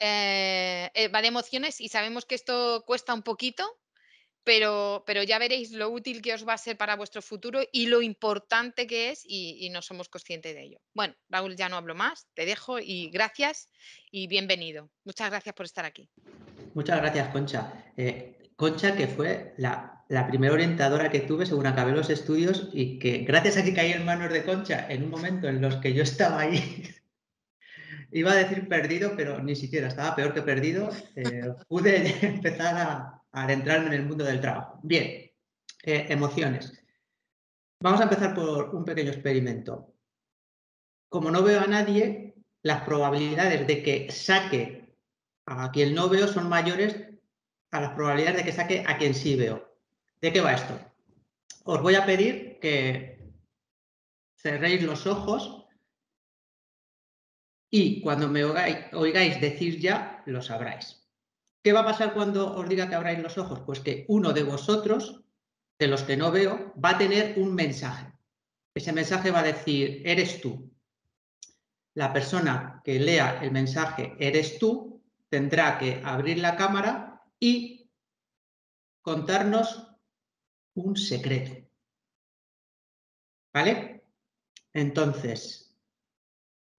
va de emociones y sabemos que esto cuesta un poquito, pero ya veréis lo útil que os va a ser para vuestro futuro y lo importante que es y no somos conscientes de ello. Bueno, Raúl, ya no hablo más, te dejo y gracias y bienvenido. Muchas gracias por estar aquí. Muchas gracias, Concha. Concha, que fue la primera orientadora que tuve según acabé los estudios y que gracias a que caí en manos de Concha en un momento en los que yo estaba ahí, iba a decir perdido, pero ni siquiera estaba peor que perdido, pude empezar a adentrarme en el mundo del trabajo. Bien, emociones. Vamos a empezar por un pequeño experimento. Como no veo a nadie, las probabilidades de que saque a quien no veo son mayores a las probabilidades de que saque a quien sí veo. ¿De qué va esto? Os voy a pedir que cerréis los ojos y cuando me oigáis decir ya, lo sabráis. ¿Qué va a pasar cuando os diga que abráis los ojos? Pues que uno de vosotros, de los que no veo, va a tener un mensaje. Ese mensaje va a decir, eres tú. La persona que lea el mensaje, eres tú, tendrá que abrir la cámara y contarnos un secreto. ¿Vale? Entonces,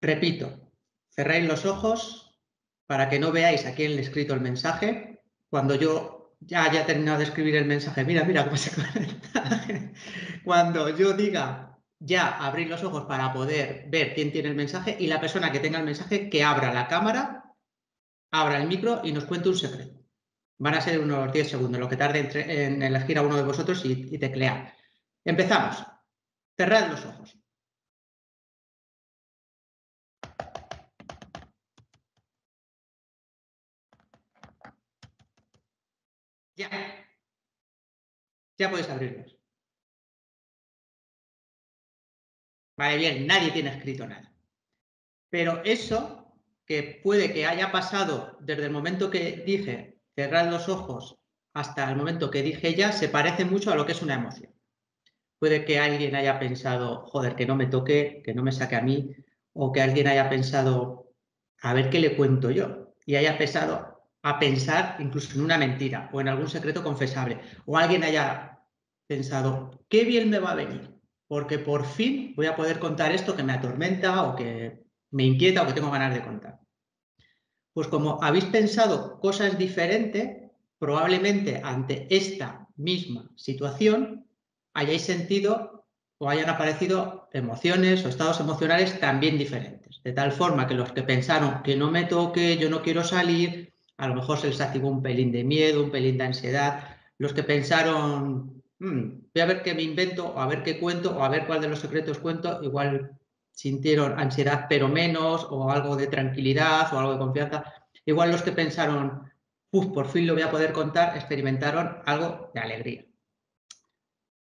repito, cerráis los ojos para que no veáis a quién le he escrito el mensaje. Cuando yo ya haya terminado de escribir el mensaje, mira cómo se conecta. Cuando yo diga ya abrir los ojos para poder ver quién tiene el mensaje y la persona que tenga el mensaje que abra la cámara, abra el micro y nos cuente un secreto. Van a ser unos 10 segundos, lo que tarde en elegir a uno de vosotros y teclear. Empezamos. Cerrad los ojos. Ya. Ya podéis abrirlos. Vale, bien, nadie tiene escrito nada. Pero eso, que puede que haya pasado desde el momento que dije cerrad los ojos hasta el momento que dije ya, se parece mucho a lo que es una emoción. Puede que alguien haya pensado, joder, que no me toque, que no me saque a mí, o que alguien haya pensado, a ver qué le cuento yo, y haya empezado a pensar incluso en una mentira o en algún secreto confesable, o alguien haya pensado, qué bien me va a venir, porque por fin voy a poder contar esto que me atormenta o que me inquieta o que tengo ganas de contar. Pues como habéis pensado cosas diferentes, probablemente ante esta misma situación hayáis sentido o hayan aparecido emociones o estados emocionales también diferentes. De tal forma que los que pensaron que no me toque, yo no quiero salir, a lo mejor se les activó un pelín de miedo, un pelín de ansiedad. Los que pensaron, voy a ver qué me invento, o a ver qué cuento, o a ver cuál de los secretos cuento, igual sintieron ansiedad pero menos, o algo de tranquilidad, o algo de confianza. Igual los que pensaron, por fin lo voy a poder contar, experimentaron algo de alegría.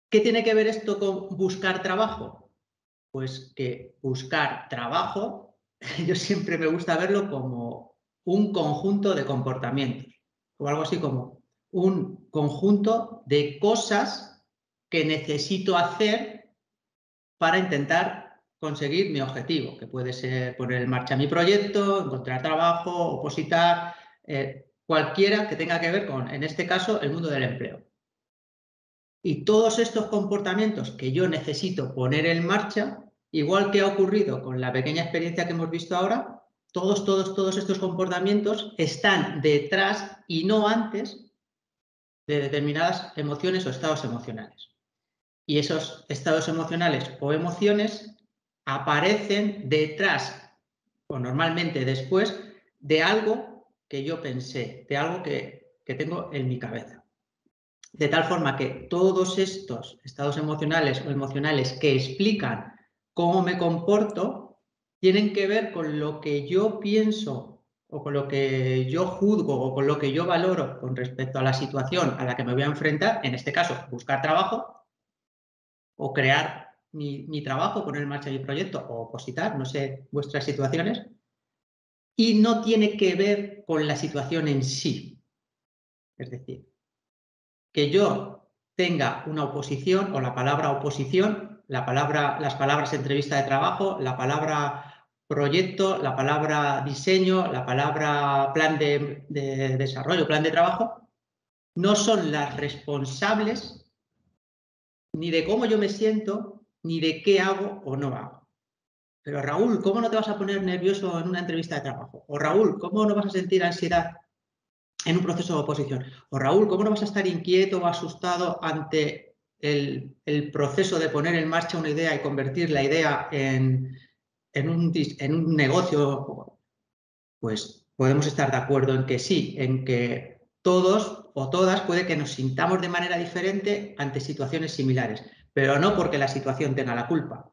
¿Qué tiene que ver esto con buscar trabajo? Pues que buscar trabajo, yo siempre me gusta verlo como un conjunto de comportamientos, o algo así como un conjunto de cosas que necesito hacer para intentar conseguir mi objetivo, que puede ser poner en marcha mi proyecto, encontrar trabajo, opositar, cualquiera que tenga que ver con, en este caso, el mundo del empleo. Y todos estos comportamientos que yo necesito poner en marcha, igual que ha ocurrido con la pequeña experiencia que hemos visto ahora, todos estos comportamientos están detrás y no antes de determinadas emociones o estados emocionales. Y esos estados emocionales o emociones aparecen detrás o normalmente después de algo que yo pensé, de algo que tengo en mi cabeza. De tal forma que todos estos estados emocionales o emocionales que explican cómo me comporto tienen que ver con lo que yo pienso o con lo que yo juzgo o con lo que yo valoro con respecto a la situación a la que me voy a enfrentar, en este caso, buscar trabajo, o crear mi trabajo, poner en marcha mi proyecto o opositar, no sé, vuestras situaciones, y no tiene que ver con la situación en sí. Es decir, que yo tenga una oposición o la palabra oposición, las palabras entrevista de trabajo, la palabra proyecto, la palabra diseño, la palabra plan de desarrollo, plan de trabajo, no son las responsables ni de cómo yo me siento, ni de qué hago o no hago. Pero Raúl, ¿cómo no te vas a poner nervioso en una entrevista de trabajo? O Raúl, ¿cómo no vas a sentir ansiedad en un proceso de oposición? O Raúl, ¿cómo no vas a estar inquieto o asustado ante el proceso de poner en marcha una idea y convertir la idea en un negocio? Pues podemos estar de acuerdo en que sí, en que todos o todas puede que nos sintamos de manera diferente ante situaciones similares, pero no porque la situación tenga la culpa.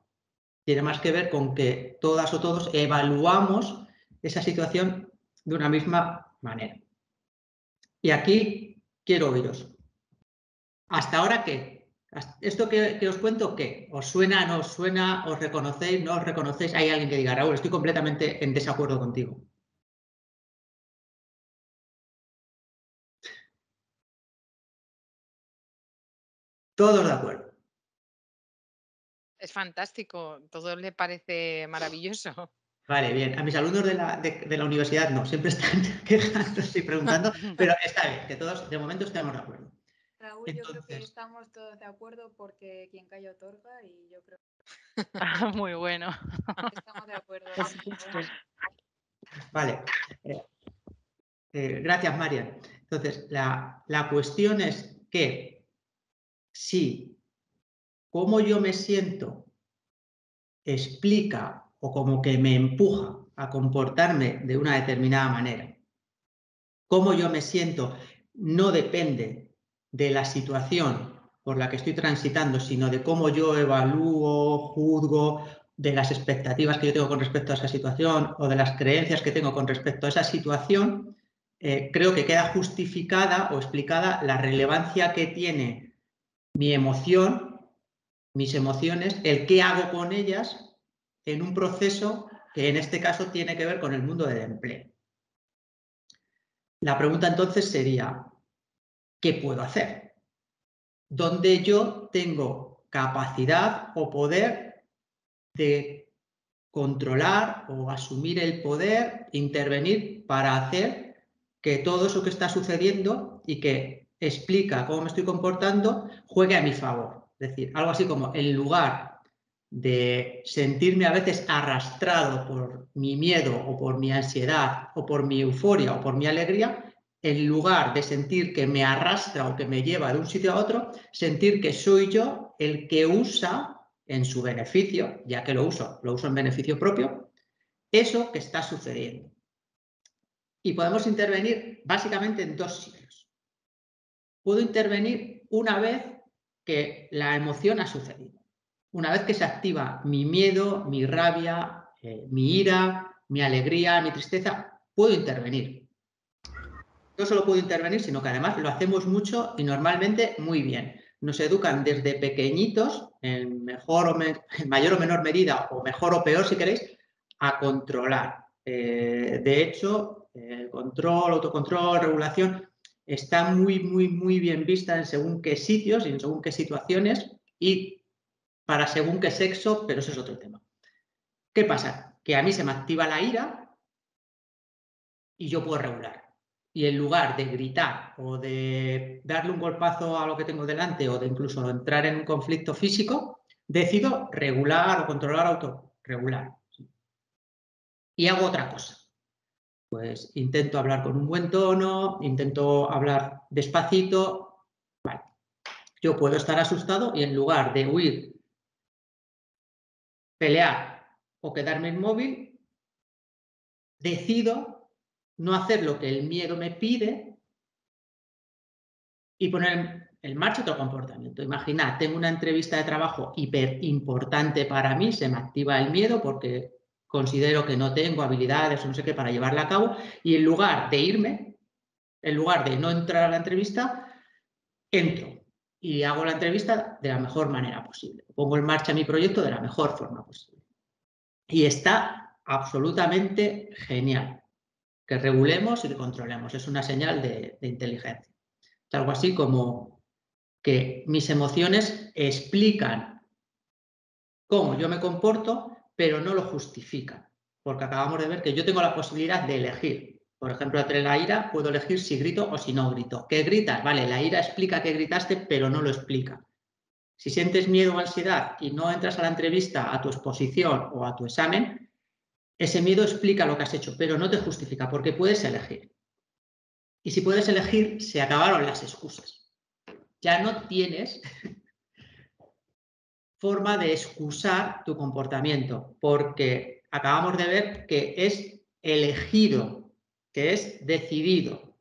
Tiene más que ver con que todas o todos evaluamos esa situación de una misma manera. Y aquí quiero oíros. ¿Hasta ahora qué? ¿Esto que os cuento qué? ¿Os suena, no os suena? ¿Os reconocéis, no os reconocéis? Hay alguien que diga, Raúl, estoy completamente en desacuerdo contigo. Todos de acuerdo. Es fantástico, todo le parece maravilloso. Vale, bien. A mis alumnos de la universidad no, siempre están quejándose y preguntando, pero está bien, que todos de momento estamos de acuerdo. Raúl, yo creo que estamos todos de acuerdo porque quien calla otorga y yo creo Muy bueno. que estamos de acuerdo. Vale. Gracias, Marian. Entonces, la cuestión es que si cómo yo me siento explica o como que me empuja a comportarme de una determinada manera, cómo yo me siento no depende de la situación por la que estoy transitando, sino de cómo yo evalúo, juzgo, de las expectativas que yo tengo con respecto a esa situación o de las creencias que tengo con respecto a esa situación, creo que queda justificada o explicada la relevancia que tiene mi emoción, mis emociones, el qué hago con ellas en un proceso que en este caso tiene que ver con el mundo del empleo. La pregunta entonces sería, ¿qué puedo hacer? ¿Dónde yo tengo capacidad o poder de controlar o asumir el poder, intervenir para hacer que todo eso que está sucediendo y que explica cómo me estoy comportando juegue a mi favor? Es decir, algo así como en lugar de sentirme a veces arrastrado por mi miedo o por mi ansiedad o por mi euforia o por mi alegría, en lugar de sentir que me arrastra o que me lleva de un sitio a otro, sentir que soy yo el que usa en su beneficio, ya que lo uso en beneficio propio, eso que está sucediendo. Y podemos intervenir básicamente en dos sitios. Puedo intervenir una vez que la emoción ha sucedido. Una vez que se activa mi miedo, mi rabia, mi ira, mi alegría, mi tristeza, puedo intervenir. No solo puedo intervenir, sino que además lo hacemos mucho y normalmente muy bien. Nos educan desde pequeñitos, en mayor o menor medida, o mejor o peor si queréis, a controlar. De hecho, el control, autocontrol, regulación, está muy bien vista en según qué sitios y en según qué situaciones y para según qué sexo, pero eso es otro tema. ¿Qué pasa? Que a mí se me activa la ira y yo puedo regular. Y en lugar de gritar o de darle un golpazo a lo que tengo delante o de incluso entrar en un conflicto físico, decido regular o controlar, autorregular. Y hago otra cosa. Pues intento hablar con un buen tono, intento hablar despacito. Vale. Yo puedo estar asustado y en lugar de huir, pelear o quedarme inmóvil, decido no hacer lo que el miedo me pide y poner en marcha otro comportamiento. Imaginad, tengo una entrevista de trabajo hiper importante para mí, se me activa el miedo porque considero que no tengo habilidades o no sé qué para llevarla a cabo y en lugar de irme, en lugar de no entrar a la entrevista, entro y hago la entrevista de la mejor manera posible. Pongo en marcha mi proyecto de la mejor forma posible. Y está absolutamente genial. Que regulemos y que controlemos. Es una señal de inteligencia. Es algo así como que mis emociones explican cómo yo me comporto, pero no lo justifican. porque acabamos de ver que yo tengo la posibilidad de elegir. Por ejemplo, entre la ira puedo elegir si grito o si no grito. ¿Qué gritas? Vale, la ira explica que gritaste, pero no lo explica. Si sientes miedo o ansiedad y no entras a la entrevista, a tu exposición o a tu examen, ese miedo explica lo que has hecho, pero no te justifica, porque puedes elegir. Y si puedes elegir, se acabaron las excusas. Ya no tienes forma de excusar tu comportamiento, porque acabamos de ver que es elegido, que es decidido,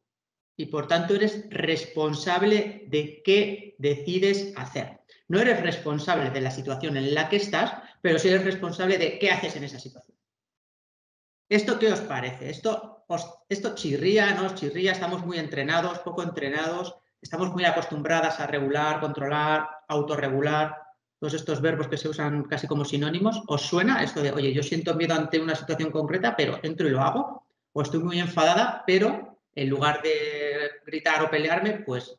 y por tanto eres responsable de qué decides hacer. No eres responsable de la situación en la que estás, pero sí eres responsable de qué haces en esa situación. ¿Esto qué os parece? ¿Esto chirría, no os chirría? ¿Estamos muy entrenados, poco entrenados? ¿Estamos muy acostumbradas a regular, controlar, autorregular? Todos estos verbos que se usan casi como sinónimos. ¿Os suena esto de, oye, yo siento miedo ante una situación concreta, pero entro y lo hago? ¿O estoy muy enfadada, pero en lugar de gritar o pelearme, pues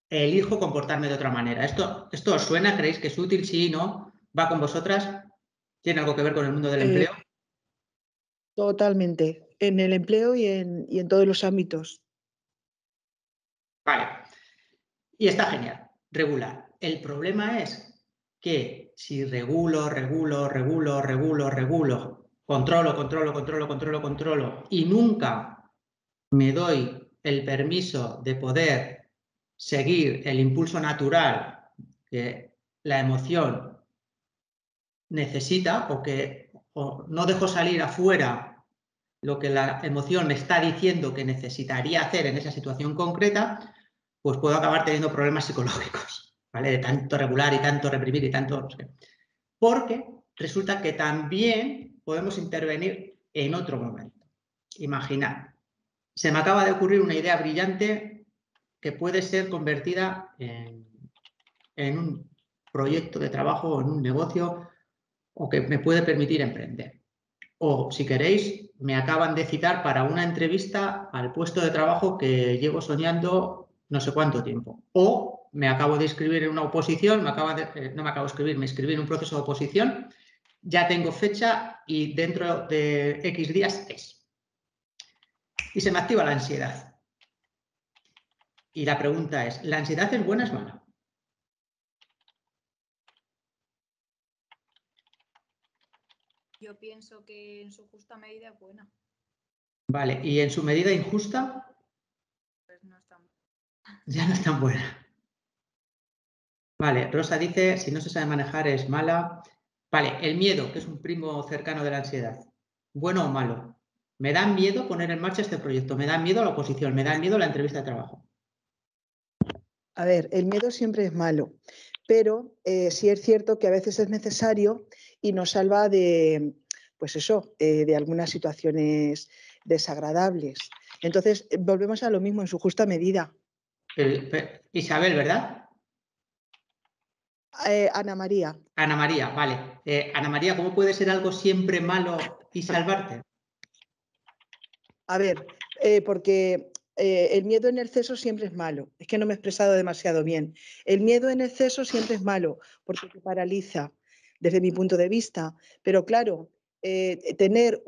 elijo comportarme de otra manera? ¿Esto os suena? ¿Creéis que es útil? Sí, no. ¿Va con vosotras? ¿Tiene algo que ver con el mundo del empleo? Totalmente. En el empleo y en todos los ámbitos. Vale. Y está genial, regular. El problema es que si regulo, controlo y nunca me doy el permiso de poder seguir el impulso natural que la emoción necesita o no dejo salir afuera lo que la emoción me está diciendo que necesitaría hacer en esa situación concreta, pues puedo acabar teniendo problemas psicológicos, ¿vale? De tanto regular y tanto reprimir y tanto... No sé. Porque resulta que también podemos intervenir en otro momento. Imaginad, se me acaba de ocurrir una idea brillante que puede ser convertida en un proyecto de trabajo o en un negocio o que me puede permitir emprender. O, si queréis, me acaban de citar para una entrevista al puesto de trabajo que llevo soñando no sé cuánto tiempo. O me acabo de inscribir en una oposición, no me acabo de inscribir, me inscribí en un proceso de oposición, ya tengo fecha y dentro de X días es. Y se me activa la ansiedad. Y la pregunta es, ¿la ansiedad es buena o es mala? Yo pienso que en su justa medida es buena. Vale, ¿y en su medida injusta? Pues no es tan buena. Ya no es tan buena. Vale, Rosa dice, si no se sabe manejar es mala. Vale, el miedo, que es un primo cercano de la ansiedad. ¿Bueno o malo? Me da miedo poner en marcha este proyecto, me da miedo la oposición, me da miedo la entrevista de trabajo. A ver, el miedo siempre es malo, pero sí es cierto que a veces es necesario y nos salva de, pues eso, de algunas situaciones desagradables. Entonces, volvemos a lo mismo en su justa medida. Isabel, ¿verdad? Ana María. Ana María, vale. Ana María, ¿cómo puede ser algo siempre malo y salvarte? A ver, porque el miedo en exceso siempre es malo. Es que no me he expresado demasiado bien. El miedo en exceso siempre es malo porque te paraliza desde mi punto de vista. Pero claro, tener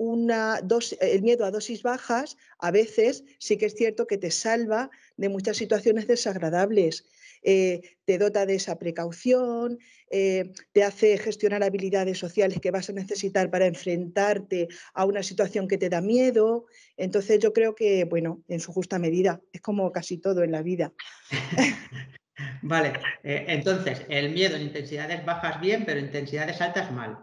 el miedo a dosis bajas a veces sí que es cierto que te salva de muchas situaciones desagradables. Te dota de esa precaución, te hace gestionar habilidades sociales que vas a necesitar para enfrentarte a una situación que te da miedo. Entonces yo creo que, bueno, en su justa medida, es como casi todo en la vida. Vale, entonces, el miedo en intensidades bajas bien, pero intensidades altas mal.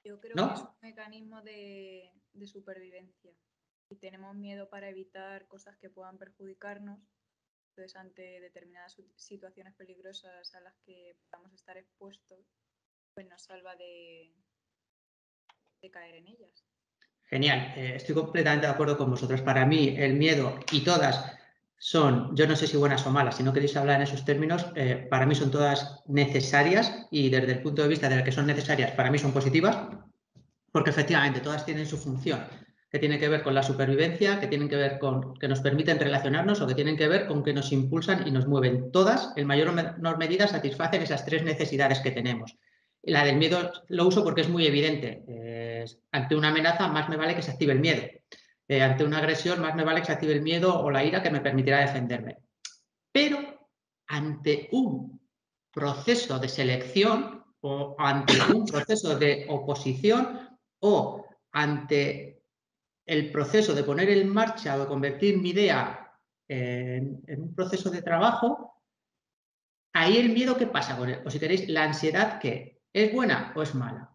Yo creo ¿No? que es un mecanismo de supervivencia. Y tenemos miedo para evitar cosas que puedan perjudicarnos. Entonces, ante determinadas situaciones peligrosas a las que podamos estar expuestos, pues nos salva de caer en ellas. Genial, estoy completamente de acuerdo con vosotros. Para mí, el miedo y todas son, yo no sé si buenas o malas, si no queréis hablar en esos términos, para mí son todas necesarias y desde el punto de vista de las que son necesarias, para mí son positivas, porque efectivamente todas tienen su función, que tiene que ver con la supervivencia, que tienen que ver con que nos permiten relacionarnos o que tienen que ver con que nos impulsan y nos mueven. Todas, en mayor o menor medida, satisfacen esas tres necesidades que tenemos. La del miedo lo uso porque es muy evidente. Ante una amenaza más me vale que se active el miedo. Ante una agresión más me vale que se active el miedo o la ira que me permitirá defenderme. Pero ante un proceso de selección o ante un proceso de oposición o ante el proceso de poner en marcha o de convertir mi idea en un proceso de trabajo, ahí el miedo, ¿qué pasa con él? O si queréis, la ansiedad, ¿qué? ¿Es buena o es mala?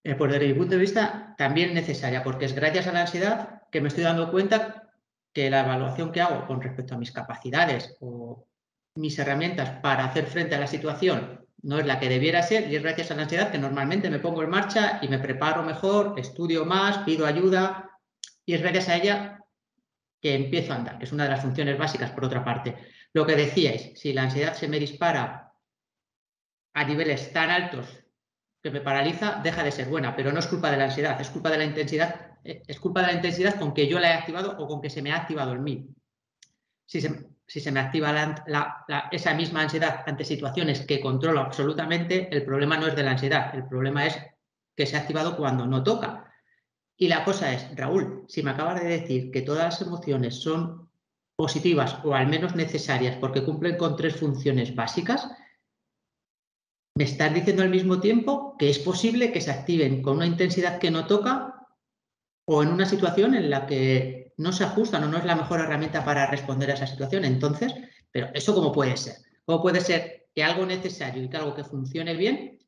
Pues desde mi punto de vista, también necesaria, porque es gracias a la ansiedad que me estoy dando cuenta que la evaluación que hago con respecto a mis capacidades o mis herramientas para hacer frente a la situación no es la que debiera ser, y es gracias a la ansiedad que normalmente me pongo en marcha y me preparo mejor, estudio más, pido ayuda, y es gracias a ella que empiezo a andar, que es una de las funciones básicas, por otra parte. Lo que decíais, si la ansiedad se me dispara a niveles tan altos que me paraliza, deja de ser buena, pero no es culpa de la ansiedad, es culpa de la intensidad con que yo la he activado o con que se me ha activado en mí. Si se me activa esa misma ansiedad ante situaciones que controlo absolutamente, el problema no es de la ansiedad, el problema es que se ha activado cuando no toca. Y la cosa es, Raúl, si me acabas de decir que todas las emociones son positivas o al menos necesarias porque cumplen con 3 funciones básicas, me estás diciendo al mismo tiempo que es posible que se activen con una intensidad que no toca o en una situación en la que no se ajustan o no es la mejor herramienta para responder a esa situación. Entonces, pero ¿eso cómo puede ser? ¿Cómo puede ser que algo necesario y que algo que funcione bien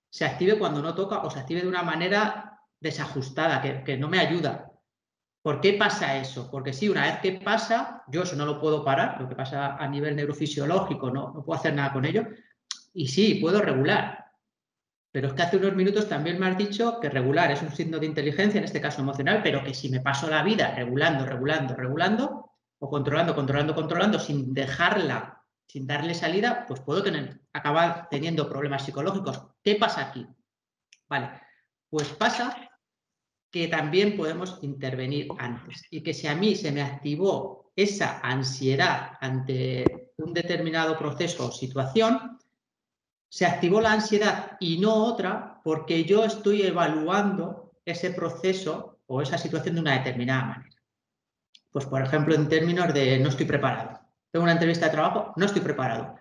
se active cuando no toca o se active de una manera desajustada, que no me ayuda? ¿Por qué pasa eso? Porque sí, una vez que pasa, yo eso no lo puedo parar, lo que pasa a nivel neurofisiológico, no puedo hacer nada con ello, y sí, puedo regular. Pero es que hace unos minutos también me has dicho que regular es un signo de inteligencia, en este caso emocional, pero que si me paso la vida regulando, o controlando, sin dejarla, sin darle salida, pues puedo acabar teniendo problemas psicológicos. ¿Qué pasa aquí? Vale, pues pasa que también podemos intervenir antes y que si a mí se me activó esa ansiedad ante un determinado proceso o situación, se activó la ansiedad y no otra porque yo estoy evaluando ese proceso o esa situación de una determinada manera. Pues, por ejemplo, en términos de no estoy preparado. Tengo una entrevista de trabajo, no estoy preparado.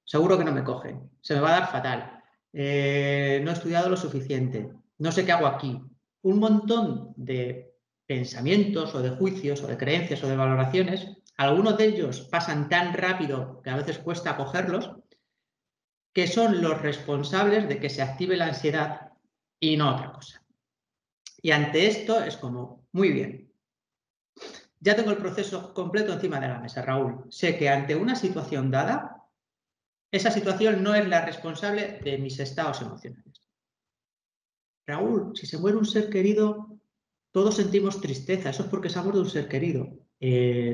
Seguro que no me cogen. Se me va a dar fatal. No he estudiado lo suficiente. No sé qué hago aquí. Un montón de pensamientos o de juicios o de creencias o de valoraciones. Algunos de ellos pasan tan rápido que a veces cuesta cogerlos, que son los responsables de que se active la ansiedad y no otra cosa. Y ante esto es como, muy bien, ya tengo el proceso completo encima de la mesa, Raúl. Sé que ante una situación dada, esa situación no es la responsable de mis estados emocionales. Raúl, si se muere un ser querido, todos sentimos tristeza, eso es porque se ha muerto un ser querido.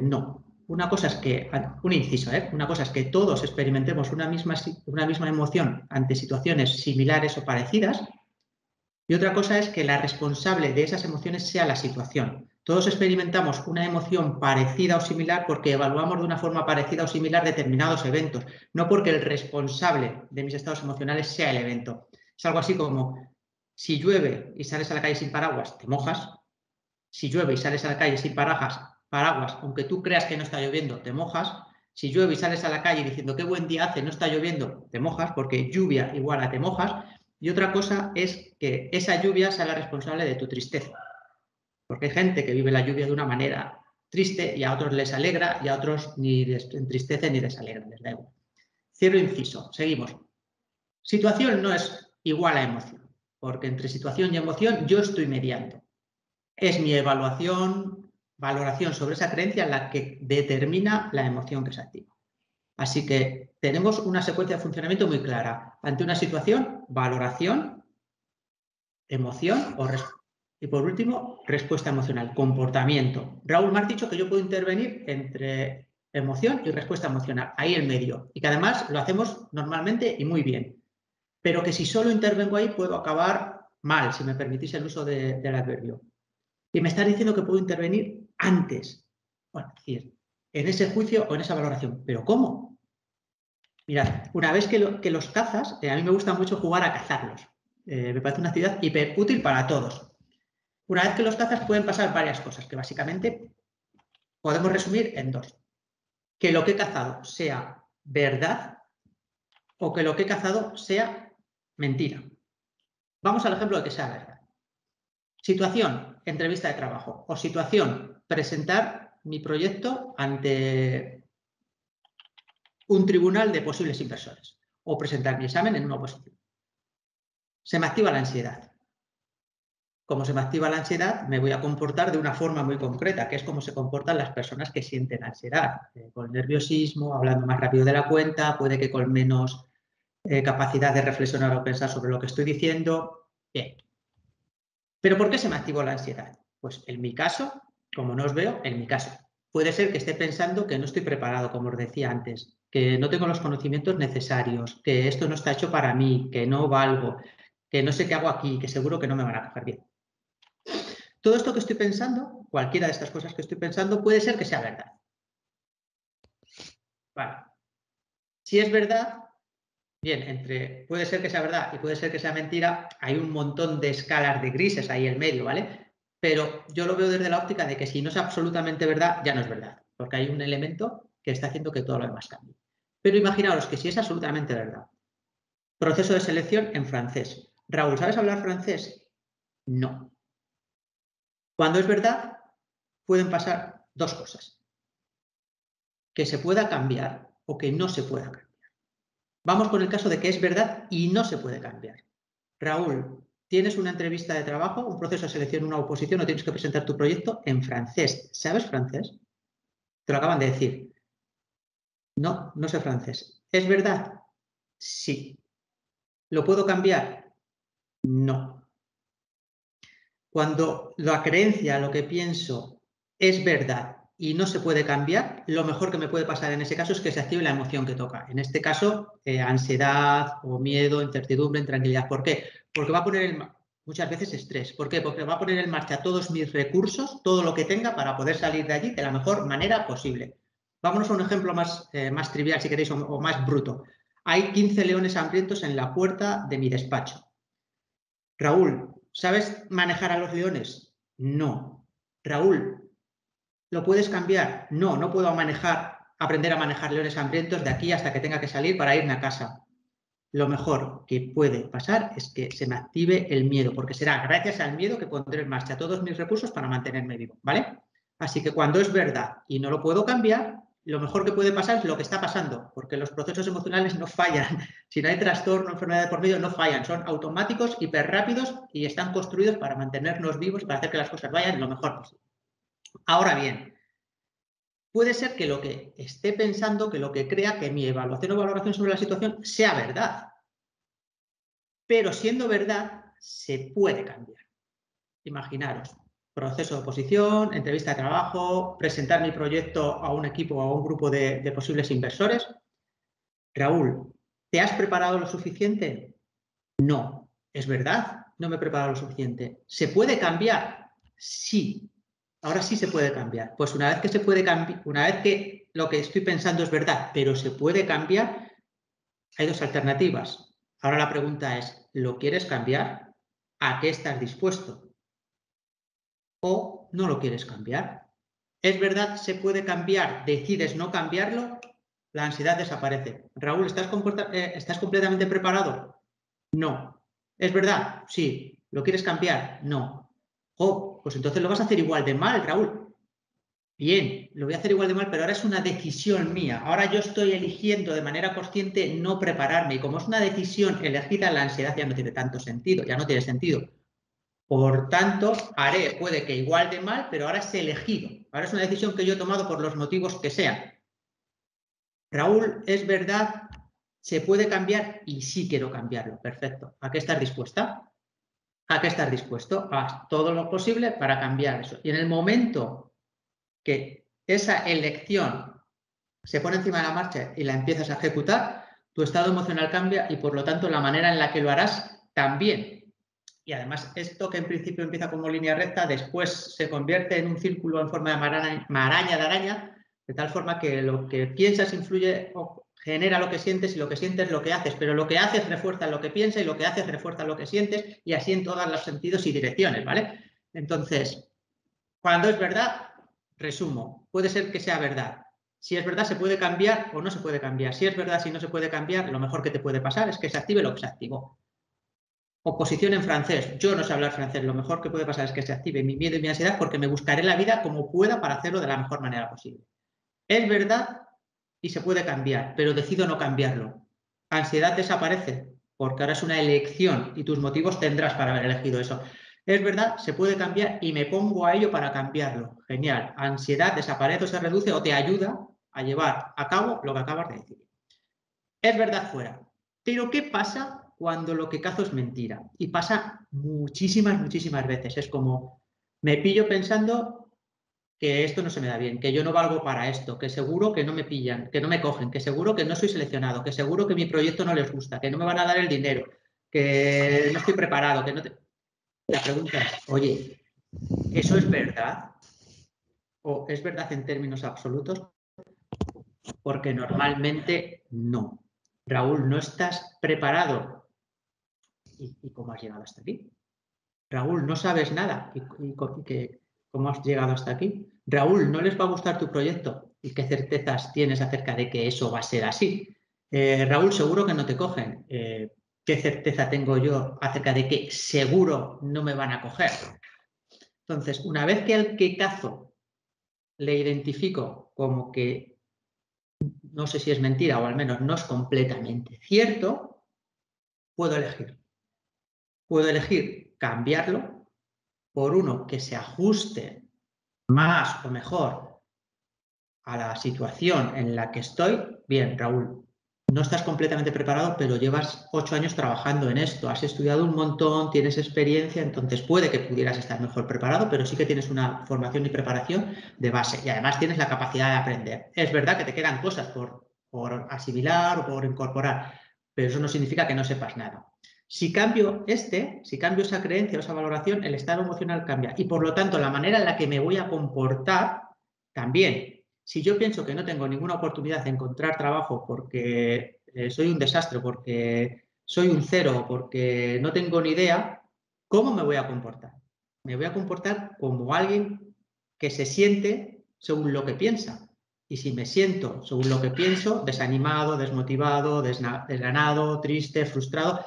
No. Una cosa es que, un inciso, una cosa es que todos experimentemos una misma emoción ante situaciones similares o parecidas, y otra cosa es que la responsable de esas emociones sea la situación. Todos experimentamos una emoción parecida o similar porque evaluamos de una forma parecida o similar determinados eventos, no porque el responsable de mis estados emocionales sea el evento. Es algo así como, si llueve y sales a la calle sin paraguas, te mojas. Si llueve y sales a la calle sin paraguas, aunque tú creas que no está lloviendo, te mojas. Si llueve y sales a la calle diciendo qué buen día hace, no está lloviendo, te mojas, porque lluvia igual a te mojas. Y otra cosa es que esa lluvia sea la responsable de tu tristeza. Porque hay gente que vive la lluvia de una manera triste y a otros les alegra y a otros ni les entristece ni les alegra, les da igual. Cierro inciso, seguimos. Situación no es igual a emoción, porque entre situación y emoción yo estoy mediando. Es mi valoración sobre esa creencia la que determina la emoción que se activa. Así que tenemos una secuencia de funcionamiento muy clara. Ante una situación, valoración, emoción y por último, respuesta emocional, comportamiento. Raúl, me has dicho que yo puedo intervenir entre emoción y respuesta emocional, ahí en medio, y que además lo hacemos normalmente y muy bien. Pero que si solo intervengo ahí puedo acabar mal, si me permitís el uso del adverbio. Y me estás diciendo que puedo intervenir antes. Bueno, es decir, en ese juicio o en esa valoración. ¿Pero cómo? Mirad, una vez que los cazas, a mí me gusta mucho jugar a cazarlos. Me parece una actividad hiper útil para todos. Una vez que los cazas pueden pasar varias cosas, que básicamente podemos resumir en dos. Que lo que he cazado sea verdad o que lo que he cazado sea mentira. Vamos al ejemplo de que sea verdad. Situación, entrevista de trabajo. O situación, presentar mi proyecto ante un tribunal de posibles inversores. O presentar mi examen en una oposición. Se me activa la ansiedad. Como se me activa la ansiedad, me voy a comportar de una forma muy concreta, que es como se comportan las personas que sienten ansiedad. Con nerviosismo, hablando más rápido de la cuenta, puede que con menos capacidad de reflexionar o pensar sobre lo que estoy diciendo. Bien. ¿Pero por qué se me activó la ansiedad? Pues en mi caso, como no os veo, en mi caso, puede ser que esté pensando que no estoy preparado, como os decía antes, que no tengo los conocimientos necesarios, que esto no está hecho para mí, que no valgo, que no sé qué hago aquí, que seguro que no me van a coger bien. Todo esto que estoy pensando, cualquiera de estas cosas que estoy pensando, puede ser que sea verdad. Vale. Si es verdad, bien, entre puede ser que sea verdad y puede ser que sea mentira, hay un montón de escalas de grises ahí en medio, ¿vale? Pero yo lo veo desde la óptica de que si no es absolutamente verdad, ya no es verdad, porque hay un elemento que está haciendo que todo lo demás cambie. Pero imaginaos que si es absolutamente verdad, proceso de selección en francés. Raúl, ¿sabes hablar francés? No. Cuando es verdad, pueden pasar dos cosas. Que se pueda cambiar o que no se pueda cambiar. Vamos con el caso de que es verdad y no se puede cambiar. Raúl, tienes una entrevista de trabajo, un proceso de selección, una oposición, o tienes que presentar tu proyecto en francés. ¿Sabes francés? Te lo acaban de decir. No, no sé francés. ¿Es verdad? Sí. ¿Lo puedo cambiar? No. Cuando la creencia, lo que pienso, es verdad y no se puede cambiar, lo mejor que me puede pasar en ese caso es que se active la emoción que toca. En este caso, ansiedad o miedo, incertidumbre, intranquilidad. ¿Por qué? Porque va a poner muchas veces estrés. ¿Por qué? Porque va a poner en marcha todos mis recursos, todo lo que tenga para poder salir de allí de la mejor manera posible. Vámonos a un ejemplo más trivial, si queréis, o más bruto. Hay 15 leones hambrientos en la puerta de mi despacho. Raúl, ¿sabes manejar a los leones? No. Raúl, ¿lo puedes cambiar? No, no puedo aprender a manejar leones hambrientos de aquí hasta que tenga que salir para irme a casa. Lo mejor que puede pasar es que se me active el miedo, porque será gracias al miedo que pondré en marcha todos mis recursos para mantenerme vivo, ¿vale? Así que cuando es verdad y no lo puedo cambiar, lo mejor que puede pasar es lo que está pasando, porque los procesos emocionales no fallan. Si no hay trastorno, enfermedad de por medio, no fallan. Son automáticos, hiperrápidos y están construidos para mantenernos vivos y para hacer que las cosas vayan lo mejor posible. Ahora bien, puede ser que lo que esté pensando, que lo que crea, que mi evaluación o valoración sobre la situación sea verdad. Pero siendo verdad, se puede cambiar. Imaginaros, proceso de oposición, entrevista de trabajo, presentar mi proyecto a un equipo o a un grupo de posibles inversores. Raúl, ¿te has preparado lo suficiente? No. ¿Es verdad? No me he preparado lo suficiente. ¿Se puede cambiar? Sí. Ahora sí se puede cambiar. Pues una vez que se puede cambiar, una vez que lo que estoy pensando es verdad, pero se puede cambiar, hay dos alternativas. Ahora la pregunta es, ¿lo quieres cambiar? ¿A qué estás dispuesto? ¿O no lo quieres cambiar? ¿Es verdad? ¿Se puede cambiar? ¿Decides no cambiarlo? La ansiedad desaparece. Raúl, ¿estás completamente preparado? No. ¿Es verdad? Sí. ¿Lo quieres cambiar? No. Oh, pues entonces lo vas a hacer igual de mal, Raúl. Bien, lo voy a hacer igual de mal, pero ahora es una decisión mía. Ahora yo estoy eligiendo de manera consciente no prepararme. Y como es una decisión elegida, la ansiedad ya no tiene tanto sentido, ya no tiene sentido. Por tanto, haré, puede que igual de mal, pero ahora es elegido. Ahora es una decisión que yo he tomado por los motivos que sean. Raúl, ¿es verdad? ¿Se puede cambiar? Y sí quiero cambiarlo. Perfecto. ¿A qué estás dispuesta? ¿A qué estás dispuesto? Haz todo lo posible para cambiar eso. Y en el momento que esa elección se pone encima de la marcha y la empiezas a ejecutar, tu estado emocional cambia y por lo tanto la manera en la que lo harás también. Y además esto que en principio empieza como línea recta, después se convierte en un círculo en forma de maraña de araña, De tal forma que lo que piensas influye o genera lo que sientes y lo que sientes lo que haces, pero lo que haces refuerza lo que piensas y lo que haces refuerza lo que sientes y así en todos los sentidos y direcciones, ¿vale? Entonces, cuando es verdad, resumo, puede ser que sea verdad. Si es verdad, se puede cambiar o no se puede cambiar. Si es verdad, si no se puede cambiar, lo mejor que te puede pasar es que se active lo que se activó. Oposición en francés. Yo no sé hablar francés. Lo mejor que puede pasar es que se active mi miedo y mi ansiedad porque me buscaré la vida como pueda para hacerlo de la mejor manera posible. Es verdad y se puede cambiar, pero decido no cambiarlo. Ansiedad desaparece porque ahora es una elección y tus motivos tendrás para haber elegido eso. Es verdad, se puede cambiar y me pongo a ello para cambiarlo. Genial. Ansiedad desaparece o se reduce o te ayuda a llevar a cabo lo que acabas de decir. Es verdad fuera. Pero ¿qué pasa cuando lo que cazo es mentira? Y pasa muchísimas, muchísimas veces. Es como, me pillo pensando que esto no se me da bien, que yo no valgo para esto, que seguro que no me pillan, que no me cogen, que seguro que no soy seleccionado, que seguro que mi proyecto no les gusta, que no me van a dar el dinero, que no estoy preparado, que no te... La pregunta es, oye, ¿eso es verdad? ¿O es verdad en términos absolutos? Porque normalmente no. Raúl, ¿no estás preparado? ¿Y cómo has llegado hasta aquí? Raúl, no sabes nada. ¿Cómo has llegado hasta aquí? Raúl, ¿no les va a gustar tu proyecto? ¿Y qué certezas tienes acerca de que eso va a ser así? Raúl, seguro que no te cogen. ¿Qué certeza tengo yo acerca de que seguro no me van a coger? Entonces, una vez que al que cazo le identifico como que no sé si es mentira o al menos no es completamente cierto, puedo elegir. Puedo elegir cambiarlo por uno que se ajuste más o mejor a la situación en la que estoy. Bien, Raúl, no estás completamente preparado, pero llevas 8 años trabajando en esto, has estudiado un montón, tienes experiencia, entonces puede que pudieras estar mejor preparado, pero sí que tienes una formación y preparación de base y además tienes la capacidad de aprender. Es verdad que te quedan cosas por asimilar o por incorporar, pero eso no significa que no sepas nada. Si cambio esa creencia o esa valoración, el estado emocional cambia y por lo tanto la manera en la que me voy a comportar también. Si yo pienso que no tengo ninguna oportunidad de encontrar trabajo porque soy un desastre, porque soy un cero, porque no tengo ni idea, ¿cómo me voy a comportar? Me voy a comportar como alguien que se siente según lo que piensa. Y si me siento según lo que pienso, desanimado, desmotivado, desganado, triste, frustrado,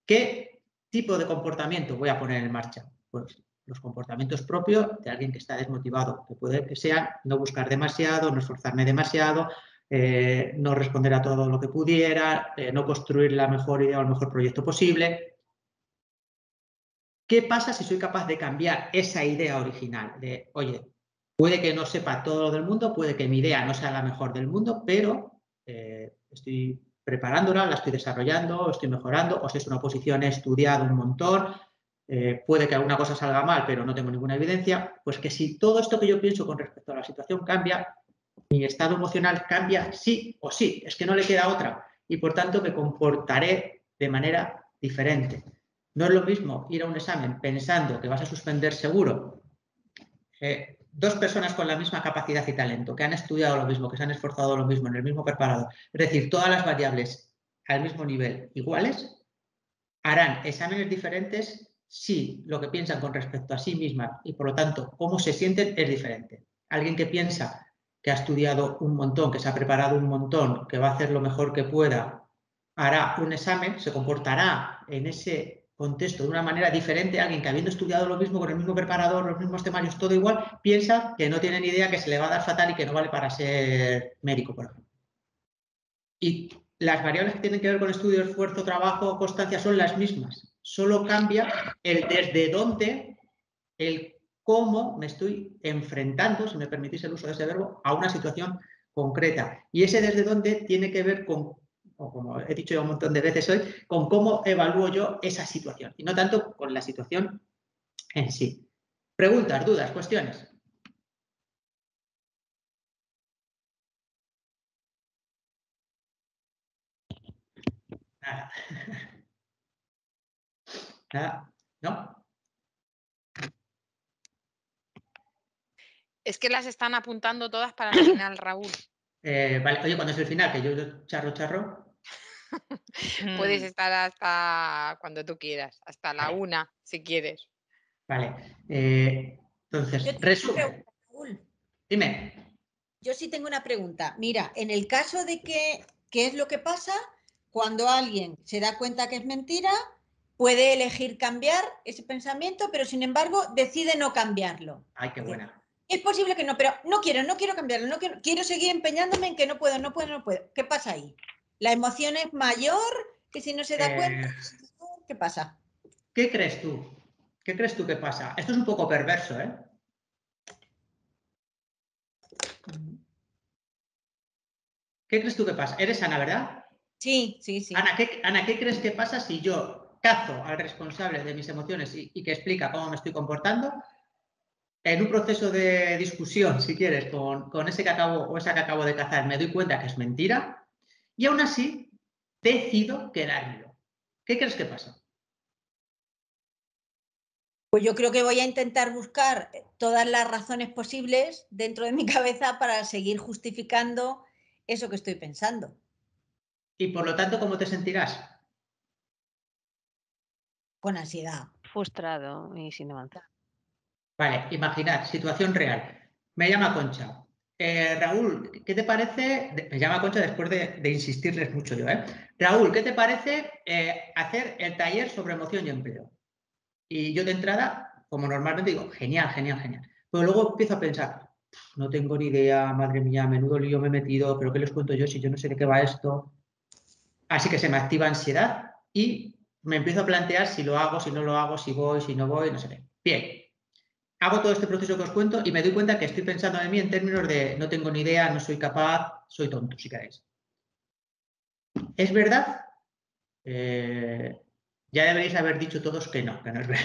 ¿qué tipo de comportamiento voy a poner en marcha? Pues los comportamientos propios de alguien que está desmotivado, que puede que sean no buscar demasiado, no esforzarme demasiado, no responder a todo lo que pudiera, no construir la mejor idea o el mejor proyecto posible. ¿Qué pasa si soy capaz de cambiar esa idea original? De, oye, puede que no sepa todo lo del mundo, puede que mi idea no sea la mejor del mundo, pero estoy preparándola, la estoy desarrollando, estoy mejorando, o si es una posición he estudiado un montón, puede que alguna cosa salga mal, pero no tengo ninguna evidencia, pues que si todo esto que yo pienso con respecto a la situación cambia, mi estado emocional cambia sí o sí, es que no le queda otra, y por tanto me comportaré de manera diferente. No es lo mismo ir a un examen pensando que vas a suspender seguro. Dos personas con la misma capacidad y talento, que han estudiado lo mismo, que se han esforzado lo mismo, en el mismo preparado, es decir, todas las variables al mismo nivel iguales, harán exámenes diferentes si lo que piensan con respecto a sí mismas y por lo tanto cómo se sienten es diferente. Alguien que piensa que ha estudiado un montón, que se ha preparado un montón, que va a hacer lo mejor que pueda, hará un examen, se comportará en ese contexto de una manera diferente a alguien que habiendo estudiado lo mismo, con el mismo preparador, los mismos temarios, todo igual, piensa que no tiene ni idea, que se le va a dar fatal y que no vale para ser médico, por ejemplo. Y las variables que tienen que ver con estudio, esfuerzo, trabajo, constancia son las mismas. Solo cambia el desde dónde, el cómo me estoy enfrentando, si me permitís el uso de ese verbo, a una situación concreta. Y ese desde dónde tiene que ver con, o como he dicho ya un montón de veces hoy, con cómo evalúo yo esa situación y no tanto con la situación en sí. Preguntas, dudas, cuestiones. Nada. Nada. ¿No? Es que las están apuntando todas para el final, Raúl. Vale, oye, ¿cuándo es el final? Que yo charro. Puedes estar hasta cuando tú quieras, hasta la Vale. 1, si quieres. Vale. Entonces, Yo tengo una resumen. pregunta, Raúl. Dime. Yo sí tengo una pregunta. Mira, en el caso de que, ¿qué es lo que pasa cuando alguien se da cuenta que es mentira? Puede elegir cambiar ese pensamiento, pero sin embargo decide no cambiarlo. Ay, qué buena. Es posible que no, pero no quiero cambiarlo, quiero seguir empeñándome en que no puedo. ¿Qué pasa ahí? ¿La emoción es mayor que si no se da cuenta? ¿Qué pasa? ¿Qué crees tú? ¿Qué crees tú que pasa? Esto es un poco perverso, ¿eh? ¿Qué crees tú que pasa? ¿Eres Ana, verdad? Sí. Ana, ¿qué crees que pasa si yo cazo al responsable de mis emociones y que explica cómo me estoy comportando? En un proceso de discusión, si quieres, con ese que acabo o esa que acabo de cazar, me doy cuenta que es mentira y aún así decido quedármelo. ¿Qué crees que pasa? Pues yo creo que voy a intentar buscar todas las razones posibles dentro de mi cabeza para seguir justificando eso que estoy pensando. Y por lo tanto, ¿cómo te sentirás? Con ansiedad. Frustrado y sin avanzar. Vale, imaginad, situación real. Me llama Concha. Raúl, ¿qué te parece? Me llama Concha después de insistirles mucho yo, ¿eh? Raúl, ¿qué te parece hacer el taller sobre emoción y empleo? Y yo de entrada, como normalmente digo, genial. Pero luego empiezo a pensar, no tengo ni idea, madre mía, menudo lío me he metido, pero ¿qué les cuento yo si yo no sé de qué va esto? Así que se me activa ansiedad y me empiezo a plantear si lo hago, si no lo hago, si voy, si no voy, no sé qué. Bien. Hago todo este proceso que os cuento y me doy cuenta que estoy pensando en mí en términos de no tengo ni idea, no soy capaz, soy tonto, si queréis. ¿Es verdad? Ya deberéis haber dicho todos que no es verdad.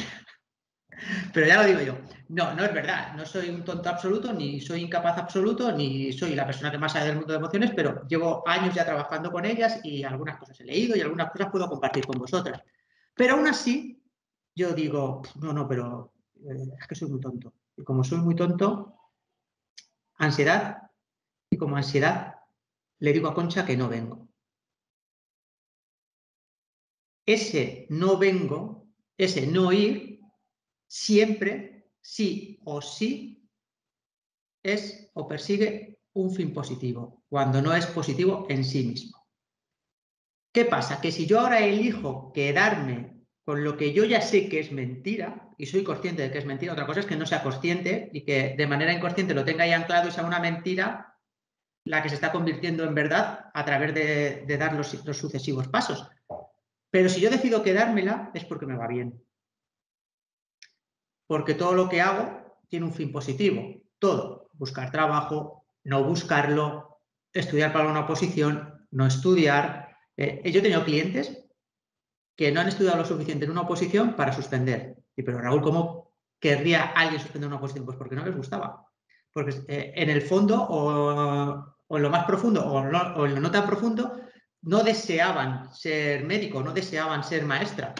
Pero ya lo digo yo. No es verdad. No soy un tonto absoluto, ni soy incapaz absoluto, ni soy la persona que más sabe del mundo de emociones, pero llevo años ya trabajando con ellas y algunas cosas he leído y algunas cosas puedo compartir con vosotras. Pero aún así, yo digo, pero es que soy muy tonto. Y como soy muy tonto, ansiedad, y como ansiedad, le digo a Concha que no vengo. Ese no vengo, ese no ir, siempre, sí o sí, es o persigue un fin positivo, cuando no es positivo en sí mismo. ¿Qué pasa? Que si yo ahora elijo quedarme con lo que yo ya sé que es mentira, y soy consciente de que es mentira, otra cosa es que no sea consciente y que de manera inconsciente lo tenga ahí anclado y sea una mentira la que se está convirtiendo en verdad a través de dar los sucesivos pasos. Pero si yo decido quedármela es porque me va bien. Porque todo lo que hago tiene un fin positivo. Todo. Buscar trabajo, no buscarlo, estudiar para una oposición, no estudiar. Yo he tenido clientes que no han estudiado lo suficiente en una oposición para suspender. Y pero Raúl, ¿cómo querría alguien suspender una oposición? Pues porque no les gustaba. Porque en el fondo o en lo más profundo o en lo no tan profundo no deseaban ser médico, no deseaban ser maestra.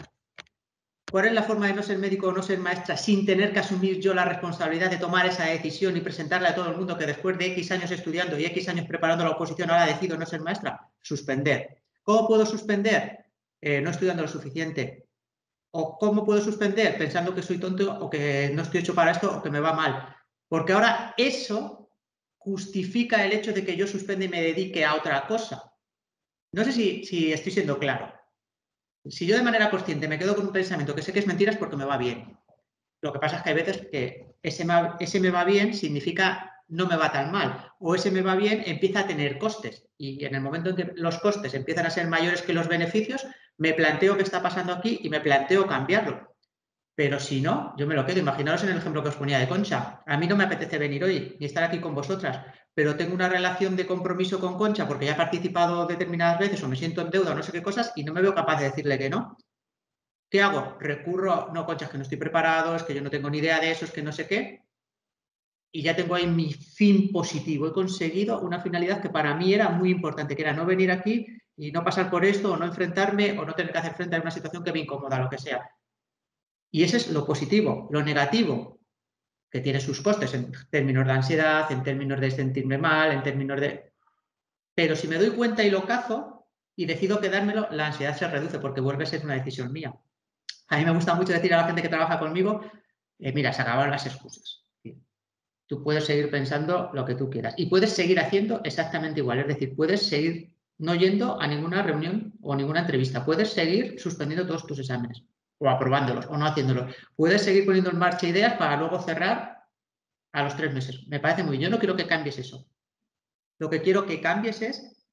¿Cuál es la forma de no ser médico o no ser maestra sin tener que asumir yo la responsabilidad de tomar esa decisión y presentarle a todo el mundo que después de X años estudiando y X años preparando la oposición ahora decido no ser maestra? Suspender. ¿Cómo puedo suspender? No estudiando lo suficiente. ¿O cómo puedo suspender? Pensando que soy tonto o que no estoy hecho para esto o que me va mal. Porque ahora eso justifica el hecho de que yo suspenda y me dedique a otra cosa. No sé si estoy siendo claro. Si yo de manera consciente me quedo con un pensamiento que sé que es mentira es porque me va bien. Lo que pasa es que hay veces que ese me va bien significa no me va tan mal. O ese me va bien empieza a tener costes. Y en el momento en que los costes empiezan a ser mayores que los beneficios, me planteo qué está pasando aquí y me planteo cambiarlo. Pero si no, yo me lo quedo. Imaginaos en el ejemplo que os ponía de Concha. A mí no me apetece venir hoy ni estar aquí con vosotras, pero tengo una relación de compromiso con Concha porque ya he participado determinadas veces o me siento en deuda o no sé qué cosas y no me veo capaz de decirle que no. ¿Qué hago? Recurro, no, Concha, es que no estoy preparado, es que yo no tengo ni idea de eso, es que no sé qué. Y ya tengo ahí mi fin positivo. He conseguido una finalidad que para mí era muy importante, que era no venir aquí y no pasar por esto o no enfrentarme o no tener que hacer frente a una situación que me incomoda, lo que sea. Y ese es lo positivo. Lo negativo, que tiene sus costes en términos de ansiedad, en términos de sentirme mal, en términos de... Pero si me doy cuenta y lo cazo y decido quedármelo, la ansiedad se reduce porque vuelve a ser una decisión mía. A mí me gusta mucho decir a la gente que trabaja conmigo, mira, se acabaron las excusas. Tú puedes seguir pensando lo que tú quieras y puedes seguir haciendo exactamente igual. Es decir, puedes seguir no yendo a ninguna reunión o ninguna entrevista. Puedes seguir suspendiendo todos tus exámenes o aprobándolos o no haciéndolos. Puedes seguir poniendo en marcha ideas para luego cerrar a los 3 meses. Me parece muy bien. Yo no quiero que cambies eso. Lo que quiero que cambies es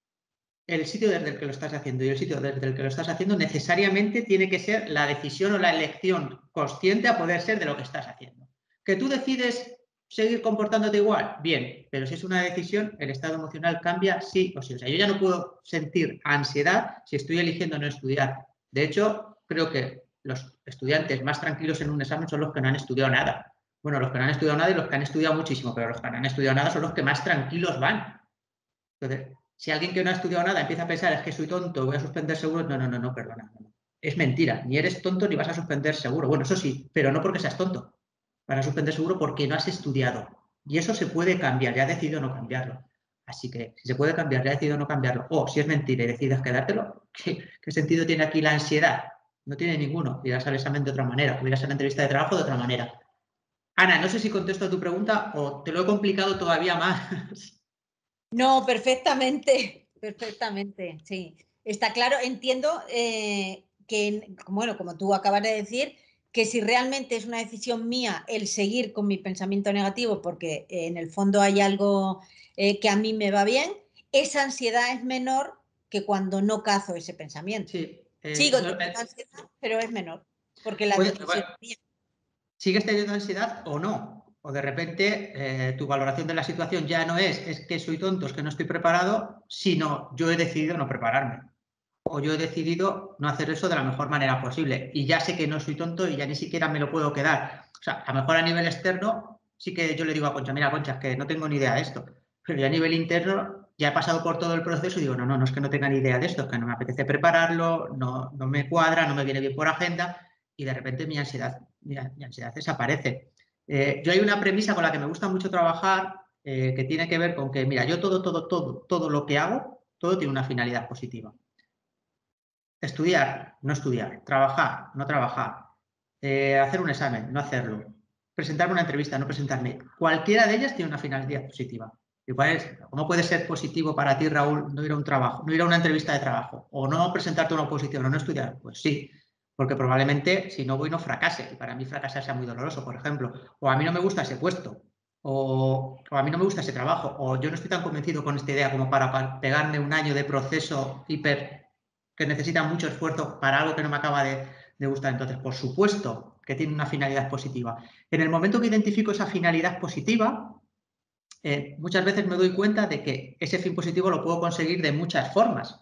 el sitio desde el que lo estás haciendo, y el sitio desde el que lo estás haciendo necesariamente tiene que ser la decisión o la elección consciente a poder ser de lo que estás haciendo. ¿Que tú decides seguir comportándote igual? Bien, pero si es una decisión, el estado emocional cambia sí o sí. O sea, yo ya no puedo sentir ansiedad si estoy eligiendo no estudiar. De hecho, creo que los estudiantes más tranquilos en un examen son los que no han estudiado nada. Bueno, los que no han estudiado nada y los que han estudiado muchísimo, pero los que no han estudiado nada son los que más tranquilos van. Entonces, si alguien que no ha estudiado nada empieza a pensar, es que soy tonto, voy a suspender seguro, no, perdona. No. Es mentira, ni eres tonto ni vas a suspender seguro. Bueno, eso sí, pero no porque seas tonto. Vas a suspender seguro porque no has estudiado. Y eso se puede cambiar, ya has decidido no cambiarlo. Así que, si se puede cambiar, ya has decidido no cambiarlo. O si es mentira y decides quedártelo, ¿qué sentido tiene aquí la ansiedad? No tiene ninguno. Irás al examen de otra manera, o irás a la entrevista de trabajo de otra manera. Ana, no sé si contesto a tu pregunta o te lo he complicado todavía más. No, perfectamente, perfectamente, sí. Está claro, entiendo que, bueno, como tú acabas de decir, que si realmente es una decisión mía el seguir con mi pensamiento negativo porque en el fondo hay algo que a mí me va bien, esa ansiedad es menor que cuando no cazo ese pensamiento. Sí, Sigo teniendo ansiedad, pero es menor, porque la decisión es mía. ¿Sigues teniendo ansiedad o no? O de repente tu valoración de la situación ya no es que soy tonto, es que no estoy preparado, sino yo he decidido no prepararme. O yo he decidido no hacer eso de la mejor manera posible. Y ya sé que no soy tonto y ya ni siquiera me lo puedo quedar. O sea, a lo mejor a nivel externo sí que yo le digo a Concha, mira, Concha, es que no tengo ni idea de esto. Pero ya a nivel interno ya he pasado por todo el proceso y digo, no es que no tenga ni idea de esto, es que no me apetece prepararlo, no me cuadra, no me viene bien por agenda y de repente mi ansiedad desaparece. Yo hay una premisa con la que me gusta mucho trabajar que tiene que ver con que, mira, yo todo lo que hago, todo tiene una finalidad positiva. Estudiar, no estudiar, trabajar, no trabajar, hacer un examen, no hacerlo, presentarme una entrevista, no presentarme. Cualquiera de ellas tiene una finalidad positiva. ¿Cómo puede ser positivo para ti, Raúl, no ir a un trabajo, no ir a una entrevista de trabajo, o no presentarte una oposición, o no estudiar? Pues sí, porque probablemente si no voy no fracase, y para mí fracasar sea muy doloroso, por ejemplo, o a mí no me gusta ese puesto, o a mí no me gusta ese trabajo, o yo no estoy tan convencido con esta idea como para pegarme un año de proceso que necesita mucho esfuerzo para algo que no me acaba de gustar. Entonces, por supuesto que tiene una finalidad positiva. En el momento que identifico esa finalidad positiva, muchas veces me doy cuenta de que ese fin positivo lo puedo conseguir de muchas formas.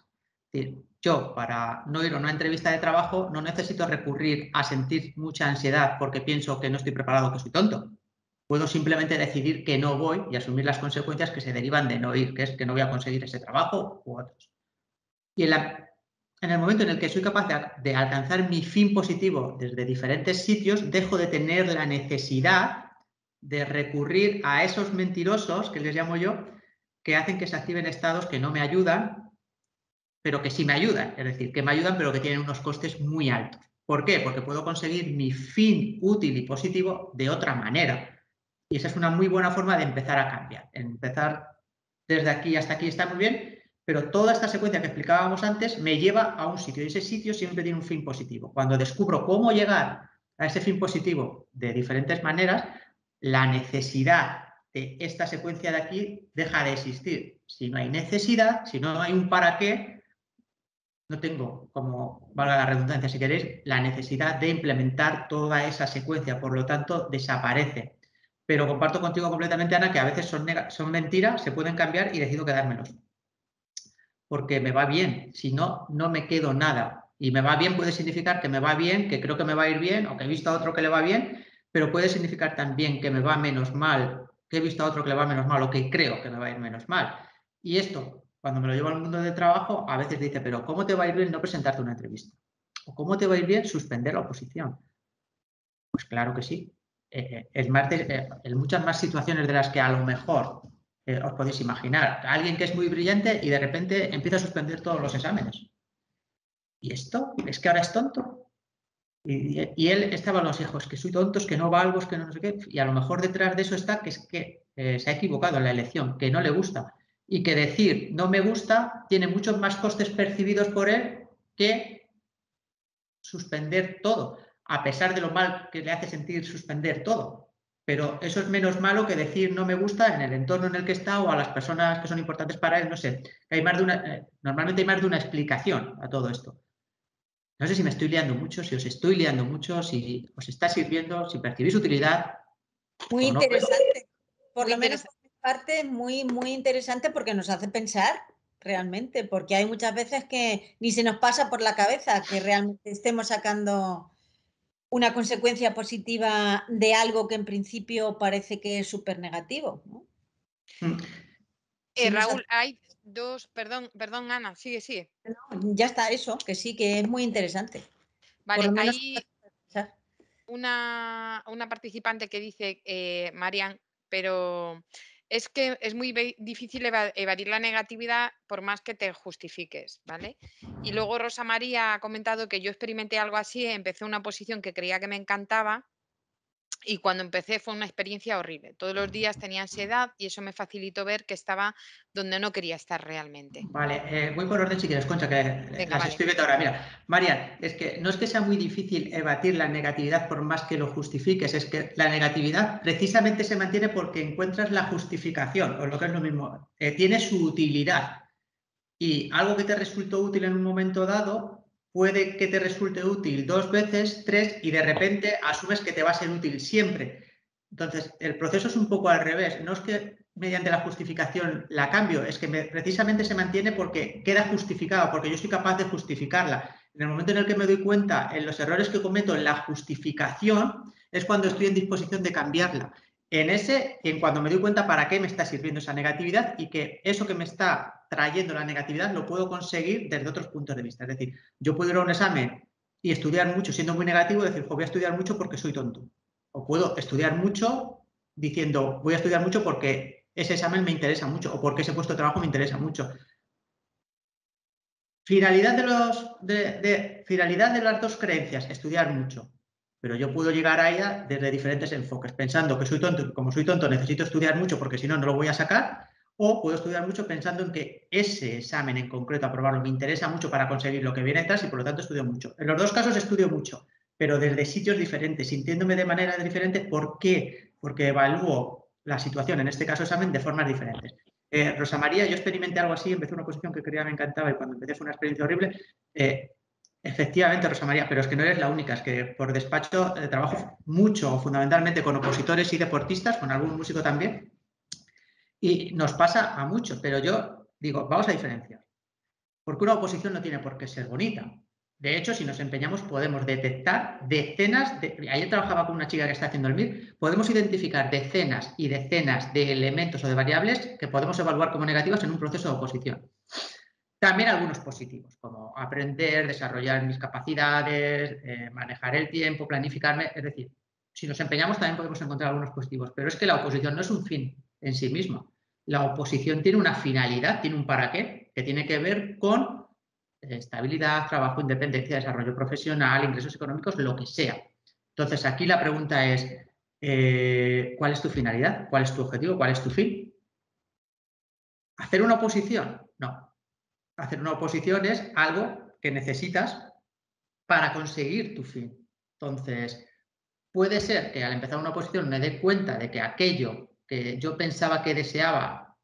Es decir, yo, para no ir a una entrevista de trabajo, no necesito recurrir a sentir mucha ansiedad porque pienso que no estoy preparado, que soy tonto. Puedo simplemente decidir que no voy y asumir las consecuencias que se derivan de no ir, que es que no voy a conseguir ese trabajo u otros. Y en el momento en el que soy capaz de alcanzar mi fin positivo desde diferentes sitios, dejo de tener la necesidad de recurrir a esos mentirosos, que les llamo yo, que hacen que se activen estados que no me ayudan, pero que sí me ayudan. Es decir, que me ayudan, pero que tienen unos costes muy altos. ¿Por qué? Porque puedo conseguir mi fin útil y positivo de otra manera. Y esa es una muy buena forma de empezar a cambiar. Empezar desde aquí hasta aquí está muy bien, pero toda esta secuencia que explicábamos antes me lleva a un sitio y ese sitio siempre tiene un fin positivo. Cuando descubro cómo llegar a ese fin positivo de diferentes maneras, la necesidad de esta secuencia de aquí deja de existir. Si no hay necesidad, si no hay un para qué, no tengo, como valga la redundancia si queréis, la necesidad de implementar toda esa secuencia, por lo tanto desaparece. Pero comparto contigo completamente, Ana, que a veces son mentiras, se pueden cambiar y decido quedármelos. Porque me va bien, si no, no me quedo nada. Y me va bien puede significar que me va bien, que creo que me va a ir bien, o que he visto a otro que le va bien, pero puede significar también que me va menos mal, que he visto a otro que le va menos mal, o que creo que me va a ir menos mal. Y esto, cuando me lo llevo al mundo del trabajo, a veces dice, pero ¿cómo te va a ir bien no presentarte una entrevista? ¿O cómo te va a ir bien suspender la oposición? Pues claro que sí. en muchas más situaciones de las que a lo mejor os podéis imaginar. Alguien que es muy brillante y de repente empieza a suspender todos los exámenes. ¿Y esto? ¿Es que ahora es tonto? Y él estaba a los hijos, que soy tonto, es que no valgo, es que no sé qué. Y a lo mejor detrás de eso está que es que se ha equivocado en la elección, que no le gusta. Y que decir no me gusta tiene muchos más costes percibidos por él que suspender todo, a pesar de lo mal que le hace sentir suspender todo. Pero eso es menos malo que decir no me gusta en el entorno en el que está o a las personas que son importantes para él. No sé, hay más de una, normalmente hay más de una explicación a todo esto. No sé si me estoy liando mucho, si os estoy liando mucho, si os está sirviendo, si percibís utilidad. Muy o no. interesante. Por Muy lo menos interesante. por mi parte, muy interesante porque nos hace pensar realmente, porque hay muchas veces que ni se nos pasa por la cabeza que realmente estemos sacando una consecuencia positiva de algo que en principio parece que es súper negativo, ¿no? Sí nos Raúl, hay dos, perdón, Ana, sigue. Ya está eso, que sí, que es muy interesante. Por Vale, lo menos hay pensar. una participante que dice, Marian, pero es que es muy difícil evadir la negatividad por más que te justifiques, ¿vale? Y luego Rosa María ha comentado que yo experimenté algo así, empecé una posición que creía que me encantaba y cuando empecé fue una experiencia horrible. Todos los días tenía ansiedad y eso me facilitó ver que estaba donde no quería estar realmente. Vale, voy por orden si quieres, Concha, que Venga, las vale. estoy viendo ahora. Mira, Marian, es que no es que sea muy difícil evadir la negatividad por más que lo justifiques, es que la negatividad precisamente se mantiene porque encuentras la justificación, o lo que es lo mismo, tiene su utilidad. Y algo que te resultó útil en un momento dado, puede que te resulte útil 2 veces, 3, y de repente asumes que te va a ser útil siempre. Entonces, el proceso es un poco al revés. No es que mediante la justificación la cambio, es que precisamente se mantiene porque queda justificado, porque yo soy capaz de justificarla. En el momento en el que me doy cuenta en los errores que cometo en la justificación, es cuando estoy en disposición de cambiarla. En cuando me doy cuenta para qué me está sirviendo esa negatividad y que eso que me está trayendo la negatividad lo puedo conseguir desde otros puntos de vista. Es decir, yo puedo ir a un examen y estudiar mucho siendo muy negativo y decir, voy a estudiar mucho porque soy tonto. O puedo estudiar mucho diciendo, voy a estudiar mucho porque ese examen me interesa mucho o porque ese puesto de trabajo me interesa mucho. Finalidad finalidad de las dos creencias, estudiar mucho. Pero yo puedo llegar a ella desde diferentes enfoques, pensando que soy tonto y como soy tonto necesito estudiar mucho porque si no, no lo voy a sacar, o puedo estudiar mucho pensando en que ese examen en concreto, aprobarlo, me interesa mucho para conseguir lo que viene detrás y por lo tanto estudio mucho. En los dos casos estudio mucho, pero desde sitios diferentes, sintiéndome de manera diferente. ¿Por qué? Porque evalúo la situación, en este caso examen, de formas diferentes. Rosa María, yo experimenté algo así, empecé una posición que creía me encantaba y cuando empecé fue una experiencia horrible. Efectivamente, Rosa María, pero es que no eres la única, es que por despacho trabajo mucho, fundamentalmente con opositores y deportistas, con algún músico también, y nos pasa a muchos, pero yo digo, vamos a diferenciar, porque una oposición no tiene por qué ser bonita. De hecho, si nos empeñamos, podemos detectar decenas de... Ayer trabajaba con una chica que está haciendo el MIR, podemos identificar decenas y decenas de elementos o de variables que podemos evaluar como negativas en un proceso de oposición. También algunos positivos, como aprender, desarrollar mis capacidades, manejar el tiempo, planificarme. Es decir, si nos empeñamos también podemos encontrar algunos positivos, pero es que la oposición no es un fin en sí mismo. La oposición tiene una finalidad, tiene un para qué, que tiene que ver con estabilidad, trabajo, independencia, desarrollo profesional, ingresos económicos, lo que sea. Entonces, aquí la pregunta es, ¿cuál es tu finalidad? ¿Cuál es tu objetivo? ¿Cuál es tu fin? ¿Hacer una oposición? No. Hacer una oposición es algo que necesitas para conseguir tu fin. Entonces, puede ser que al empezar una oposición me dé cuenta de que aquello que yo pensaba que deseaba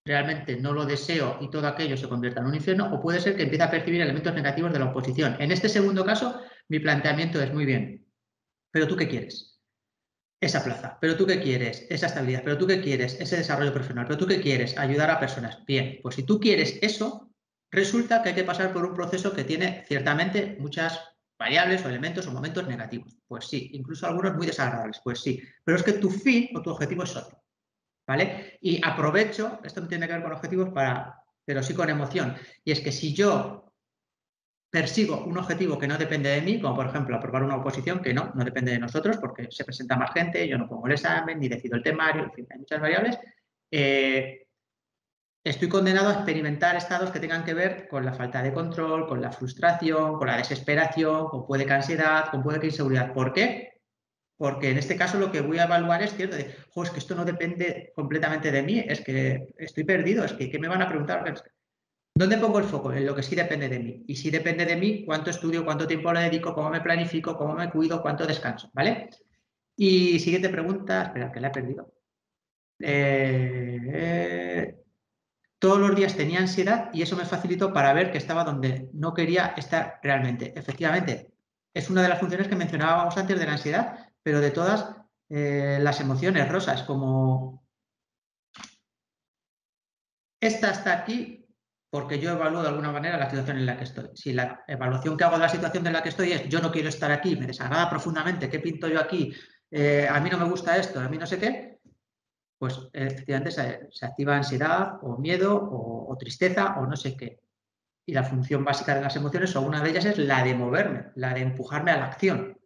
realmente no lo deseo y todo aquello se convierta en un infierno, o puede ser que empiece a percibir elementos negativos de la oposición. En este segundo caso, mi planteamiento es muy bien, ¿pero tú qué quieres? Esa plaza, ¿pero tú qué quieres? Esa estabilidad, ¿pero tú qué quieres? Ese desarrollo profesional, ¿pero tú qué quieres? Ayudar a personas. Bien, pues si tú quieres eso, resulta que hay que pasar por un proceso que tiene ciertamente muchas variables o elementos o momentos negativos. Pues sí, incluso algunos muy desagradables, pues sí. Pero es que tu fin o tu objetivo es otro, ¿vale? Y aprovecho, esto no tiene que ver con objetivos, pero sí con emoción. Y es que si yo persigo un objetivo que no depende de mí, como por ejemplo aprobar una oposición, que no depende de nosotros porque se presenta más gente, yo no pongo el examen, ni decido el temario, en fin, hay muchas variables. Estoy condenado a experimentar estados que tengan que ver con la falta de control, con la frustración, con la desesperación, con puede que ansiedad, con puede que inseguridad. ¿Por qué? Porque en este caso lo que voy a evaluar es cierto, es que esto no depende completamente de mí, es que estoy perdido, es que ¿qué me van a preguntar? ¿Dónde pongo el foco? En lo que sí depende de mí. Y si depende de mí, cuánto estudio, cuánto tiempo le dedico, cómo me planifico, cómo me cuido, cuánto descanso, ¿vale? Y siguiente pregunta, espera, que la he perdido. Todos los días tenía ansiedad y eso me facilitó para ver que estaba donde no quería estar realmente. Efectivamente, es una de las funciones que mencionábamos antes de la ansiedad, pero de todas las emociones rosas, como esta está aquí porque yo evalúo de alguna manera la situación en la que estoy. Si la evaluación que hago de la situación en la que estoy es yo no quiero estar aquí, me desagrada profundamente, ¿qué pinto yo aquí? A mí no me gusta esto, a mí no sé qué, pues efectivamente se activa ansiedad o miedo o tristeza o no sé qué. Y la función básica de las emociones, o una de ellas, es la de moverme, la de empujarme a la acción,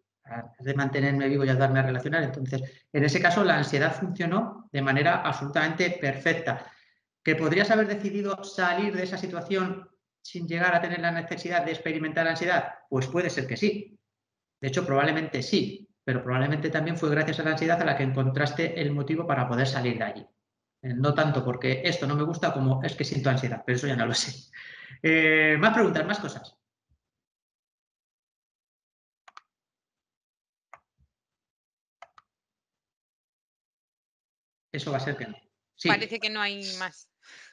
de mantenerme vivo y ayudarme a relacionar. Entonces, en ese caso, la ansiedad funcionó de manera absolutamente perfecta. ¿Que podrías haber decidido salir de esa situación sin llegar a tener la necesidad de experimentar ansiedad? Pues puede ser que sí. De hecho, probablemente sí, pero probablemente también fue gracias a la ansiedad a la que encontraste el motivo para poder salir de allí. No tanto porque esto no me gusta como es que siento ansiedad, pero eso ya no lo sé. Más preguntas, más cosas. Eso va a ser que no. Sí. Parece que no hay más.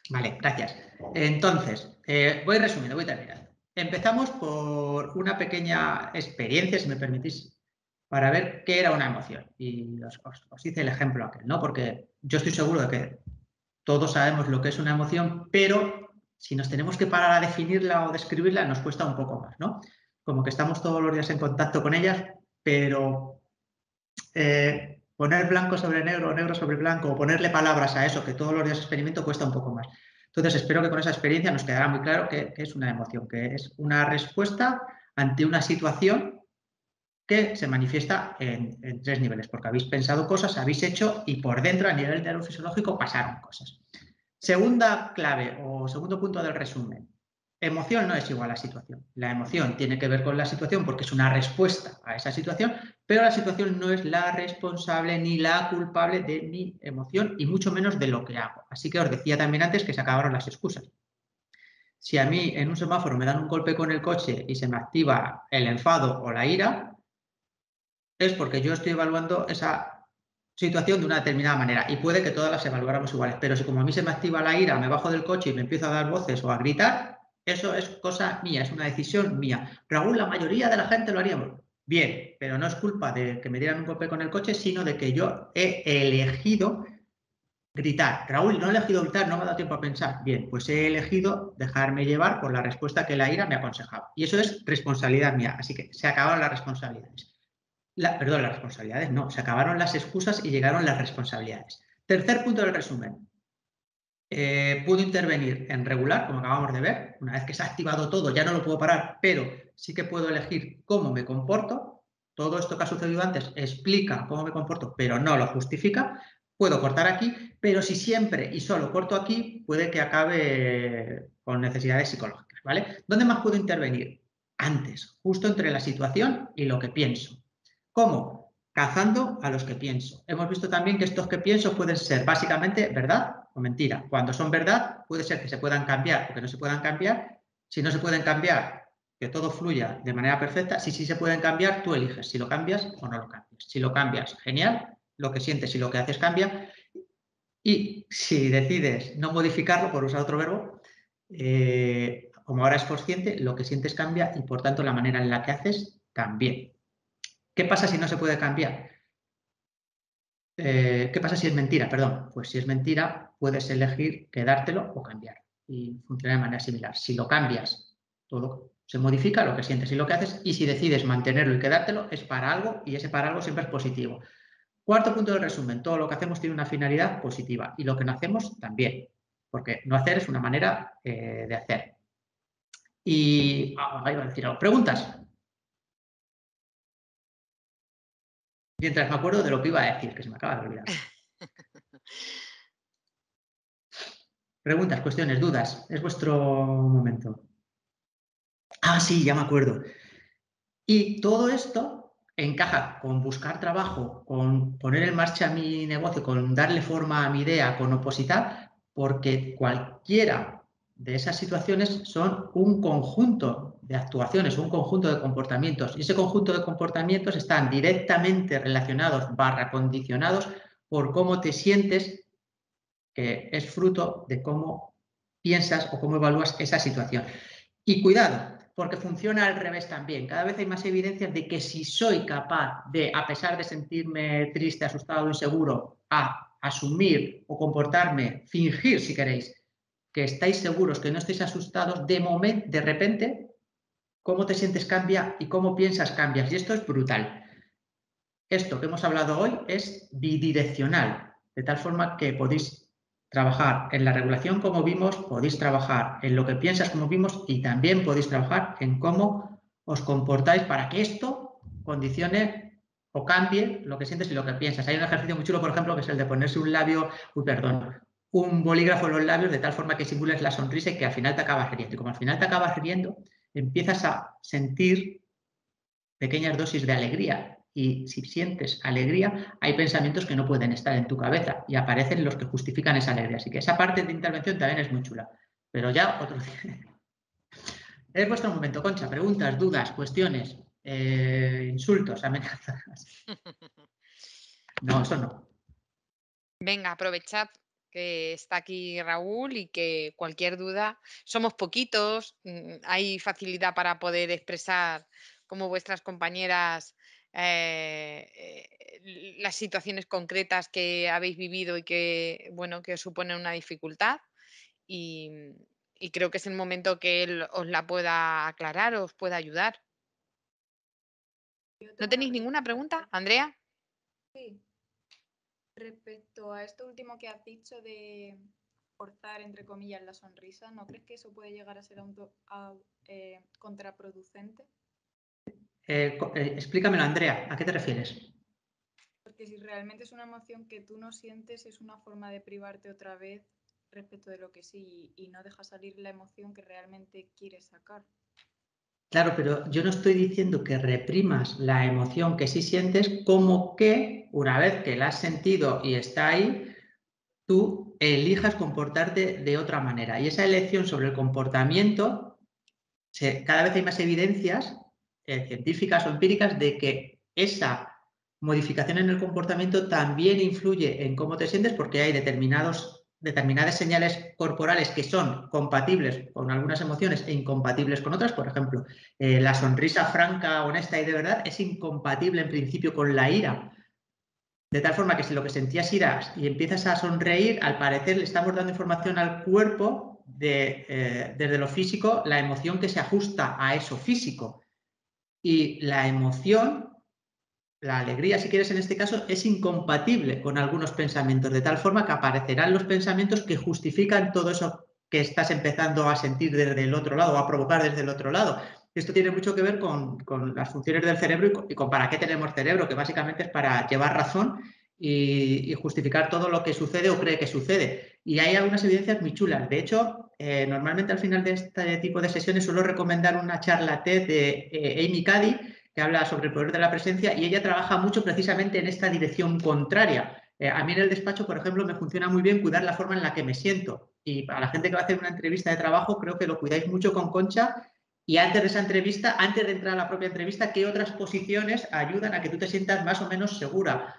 Vale, gracias. Entonces, voy resumiendo, voy terminando. Empezamos por una pequeña experiencia, si me permitís, para ver qué era una emoción. Y os hice el ejemplo aquel, ¿no? Porque yo estoy seguro de que todos sabemos lo que es una emoción, pero si nos tenemos que parar a definirla o describirla, nos cuesta un poco más, ¿no? Como que estamos todos los días en contacto con ellas, pero poner blanco sobre negro o negro sobre blanco o ponerle palabras a eso que todos los días experimento cuesta un poco más. Entonces, espero que con esa experiencia nos quedará muy claro que es una emoción, que es una respuesta ante una situación que se manifiesta en tres niveles, porque habéis pensado cosas, habéis hecho y por dentro, a nivel neurofisiológico, pasaron cosas. Segunda clave o segundo punto del resumen. Emoción no es igual a situación. La emoción tiene que ver con la situación porque es una respuesta a esa situación, pero la situación no es la responsable ni la culpable de mi emoción y mucho menos de lo que hago. Así que os decía también antes que se acabaron las excusas. Si a mí en un semáforo me dan un golpe con el coche y se me activa el enfado o la ira, es porque yo estoy evaluando esa situación de una determinada manera y puede que todas las evaluáramos iguales, pero si como a mí se me activa la ira, me bajo del coche y me empiezo a dar voces o a gritar, eso es cosa mía, es una decisión mía. Raúl, la mayoría de la gente lo haríamos. Bien, pero no es culpa de que me dieran un golpe con el coche, sino de que yo he elegido gritar. Raúl, no he elegido gritar, no me ha dado tiempo a pensar. Bien, pues he elegido dejarme llevar por la respuesta que la ira me aconsejaba. Y eso es responsabilidad mía, así que se acabaron las responsabilidades. Perdón, las responsabilidades no, se acabaron las excusas y llegaron las responsabilidades. Tercer punto del resumen. Puedo intervenir en regular, como acabamos de ver. Una vez que se ha activado todo, ya no lo puedo parar, pero sí que puedo elegir cómo me comporto. Todo esto que ha sucedido antes explica cómo me comporto, pero no lo justifica. Puedo cortar aquí, pero si siempre y solo corto aquí, puede que acabe con necesidades psicológicas, ¿vale? ¿Dónde más puedo intervenir? Antes, justo entre la situación y lo que pienso. ¿Cómo? Cazando a los que pienso. Hemos visto también que estos que pienso pueden ser básicamente verdad o mentira. Cuando son verdad, puede ser que se puedan cambiar o que no se puedan cambiar. Si no se pueden cambiar, que todo fluya de manera perfecta. Si sí se pueden cambiar, tú eliges si lo cambias o no lo cambias. Si lo cambias, genial. Lo que sientes y lo que haces cambia. Y si decides no modificarlo, por usar otro verbo, como ahora es consciente, lo que sientes cambia y por tanto la manera en la que haces también. ¿Qué pasa si no se puede cambiar? ¿Qué pasa si es mentira? Perdón, pues si es mentira, puedes elegir quedártelo o cambiar. Y funciona de manera similar. Si lo cambias, todo se modifica, lo que sientes y lo que haces. Y si decides mantenerlo y quedártelo, es para algo y ese para algo siempre es positivo. Cuarto punto del resumen. Todo lo que hacemos tiene una finalidad positiva y lo que no hacemos también. Porque no hacer es una manera de hacer. Y ahí va a decir algo. ¿Preguntas? Mientras me acuerdo de lo que iba a decir, que se me acaba de olvidar. Preguntas, cuestiones, dudas. Es vuestro momento. Ah, sí, ya me acuerdo. Y todo esto encaja con buscar trabajo, con poner en marcha mi negocio, con darle forma a mi idea, con opositar, porque cualquiera de esas situaciones son un conjunto de actuaciones, un conjunto de comportamientos. Y ese conjunto de comportamientos están directamente relacionados, condicionados por cómo te sientes, que es fruto de cómo piensas o cómo evalúas esa situación. Y cuidado, porque funciona al revés también. Cada vez hay más evidencias de que si soy capaz de, a pesar de sentirme triste, asustado, inseguro, a asumir o comportarme, fingir si queréis, que estáis seguros, que no estáis asustados, de repente, cómo te sientes cambia y cómo piensas cambias. Y esto es brutal. Esto que hemos hablado hoy es bidireccional, de tal forma que podéis trabajar en la regulación como vimos, podéis trabajar en lo que piensas como vimos y también podéis trabajar en cómo os comportáis para que esto condicione o cambie lo que sientes y lo que piensas. Hay un ejercicio muy chulo, por ejemplo, que es el de ponerse un bolígrafo en los labios de tal forma que simules la sonrisa y que al final te acabas riendo. Y como al final te acabas riendo, empiezas a sentir pequeñas dosis de alegría. Y si sientes alegría, hay pensamientos que no pueden estar en tu cabeza y aparecen los que justifican esa alegría. Así que esa parte de intervención también es muy chula. Pero ya otro día. Es vuestro momento, Concha. Preguntas, dudas, cuestiones, insultos, amenazas. No, eso no. Venga, aprovechad que está aquí Raúl y que cualquier duda, somos poquitos, hay facilidad para poder expresar como vuestras compañeras las situaciones concretas que habéis vivido y que, bueno, que os suponen una dificultad y, y creo que es el momento que él os la pueda aclarar, os pueda ayudar. Yo ¿No tengo una tenéis ninguna pregunta. pregunta, Andrea? Sí. Respecto a esto último que has dicho de forzar, entre comillas, la sonrisa, ¿no crees que eso puede llegar a ser contraproducente? Explícamelo, Andrea. ¿A qué te refieres? Porque si realmente es una emoción que tú no sientes, es una forma de privarte otra vez respecto de lo que sí y no deja salir la emoción que realmente quieres sacar. Claro, pero yo no estoy diciendo que reprimas la emoción que sí sientes, como que una vez que la has sentido y está ahí, tú elijas comportarte de otra manera. Y esa elección sobre el comportamiento, cada vez hay más evidencias científicas o empíricas de que esa modificación en el comportamiento también influye en cómo te sientes, porque hay determinadas señales corporales que son compatibles con algunas emociones e incompatibles con otras. Por ejemplo, la sonrisa franca, honesta y de verdad es incompatible en principio con la ira. De tal forma que si lo que sentías ira y empiezas a sonreír, al parecer le estamos dando información al cuerpo desde lo físico, la emoción que se ajusta a eso físico. Y la emoción, la alegría, si quieres en este caso, es incompatible con algunos pensamientos, de tal forma que aparecerán los pensamientos que justifican todo eso que estás empezando a sentir desde el otro lado o a provocar desde el otro lado. Esto tiene mucho que ver con las funciones del cerebro y con para qué tenemos cerebro, que básicamente es para llevar razón y justificar todo lo que sucede o cree que sucede. Y hay algunas evidencias muy chulas. De hecho, normalmente al final de este tipo de sesiones suelo recomendar una charla TED de Amy Cuddy, que habla sobre el poder de la presencia, y ella trabaja mucho precisamente en esta dirección contraria. A mí en el despacho, por ejemplo, me funciona muy bien cuidar la forma en la que me siento. Y para la gente que va a hacer una entrevista de trabajo, creo que lo cuidáis mucho con Concha. Y antes de esa entrevista, antes de entrar a la propia entrevista, ¿qué otras posiciones ayudan a que tú te sientas más o menos segura?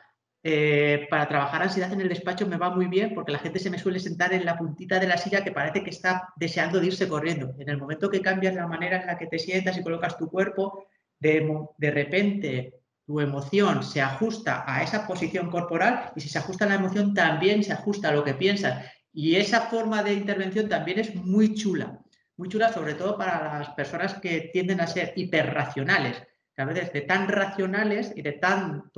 Para trabajar ansiedad en el despacho me va muy bien porque la gente se me suele sentar en la puntita de la silla que parece que está deseando de irse corriendo. En el momento que cambias la manera en la que te sientas y colocas tu cuerpo, de repente tu emoción se ajusta a esa posición corporal y si se ajusta a la emoción también se ajusta a lo que piensas. Y esa forma de intervención también es muy chula sobre todo para las personas que tienden a ser hiperracionales, que a veces de tan racionales y de tanto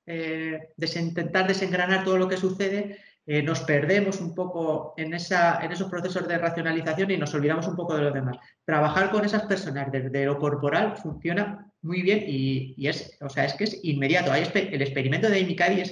intentar desengranar todo lo que sucede, nos perdemos un poco en esos procesos de racionalización y nos olvidamos un poco de los demás. Trabajar con esas personas desde lo corporal funciona muy bien y es que es inmediato. El experimento de Amy Cuddy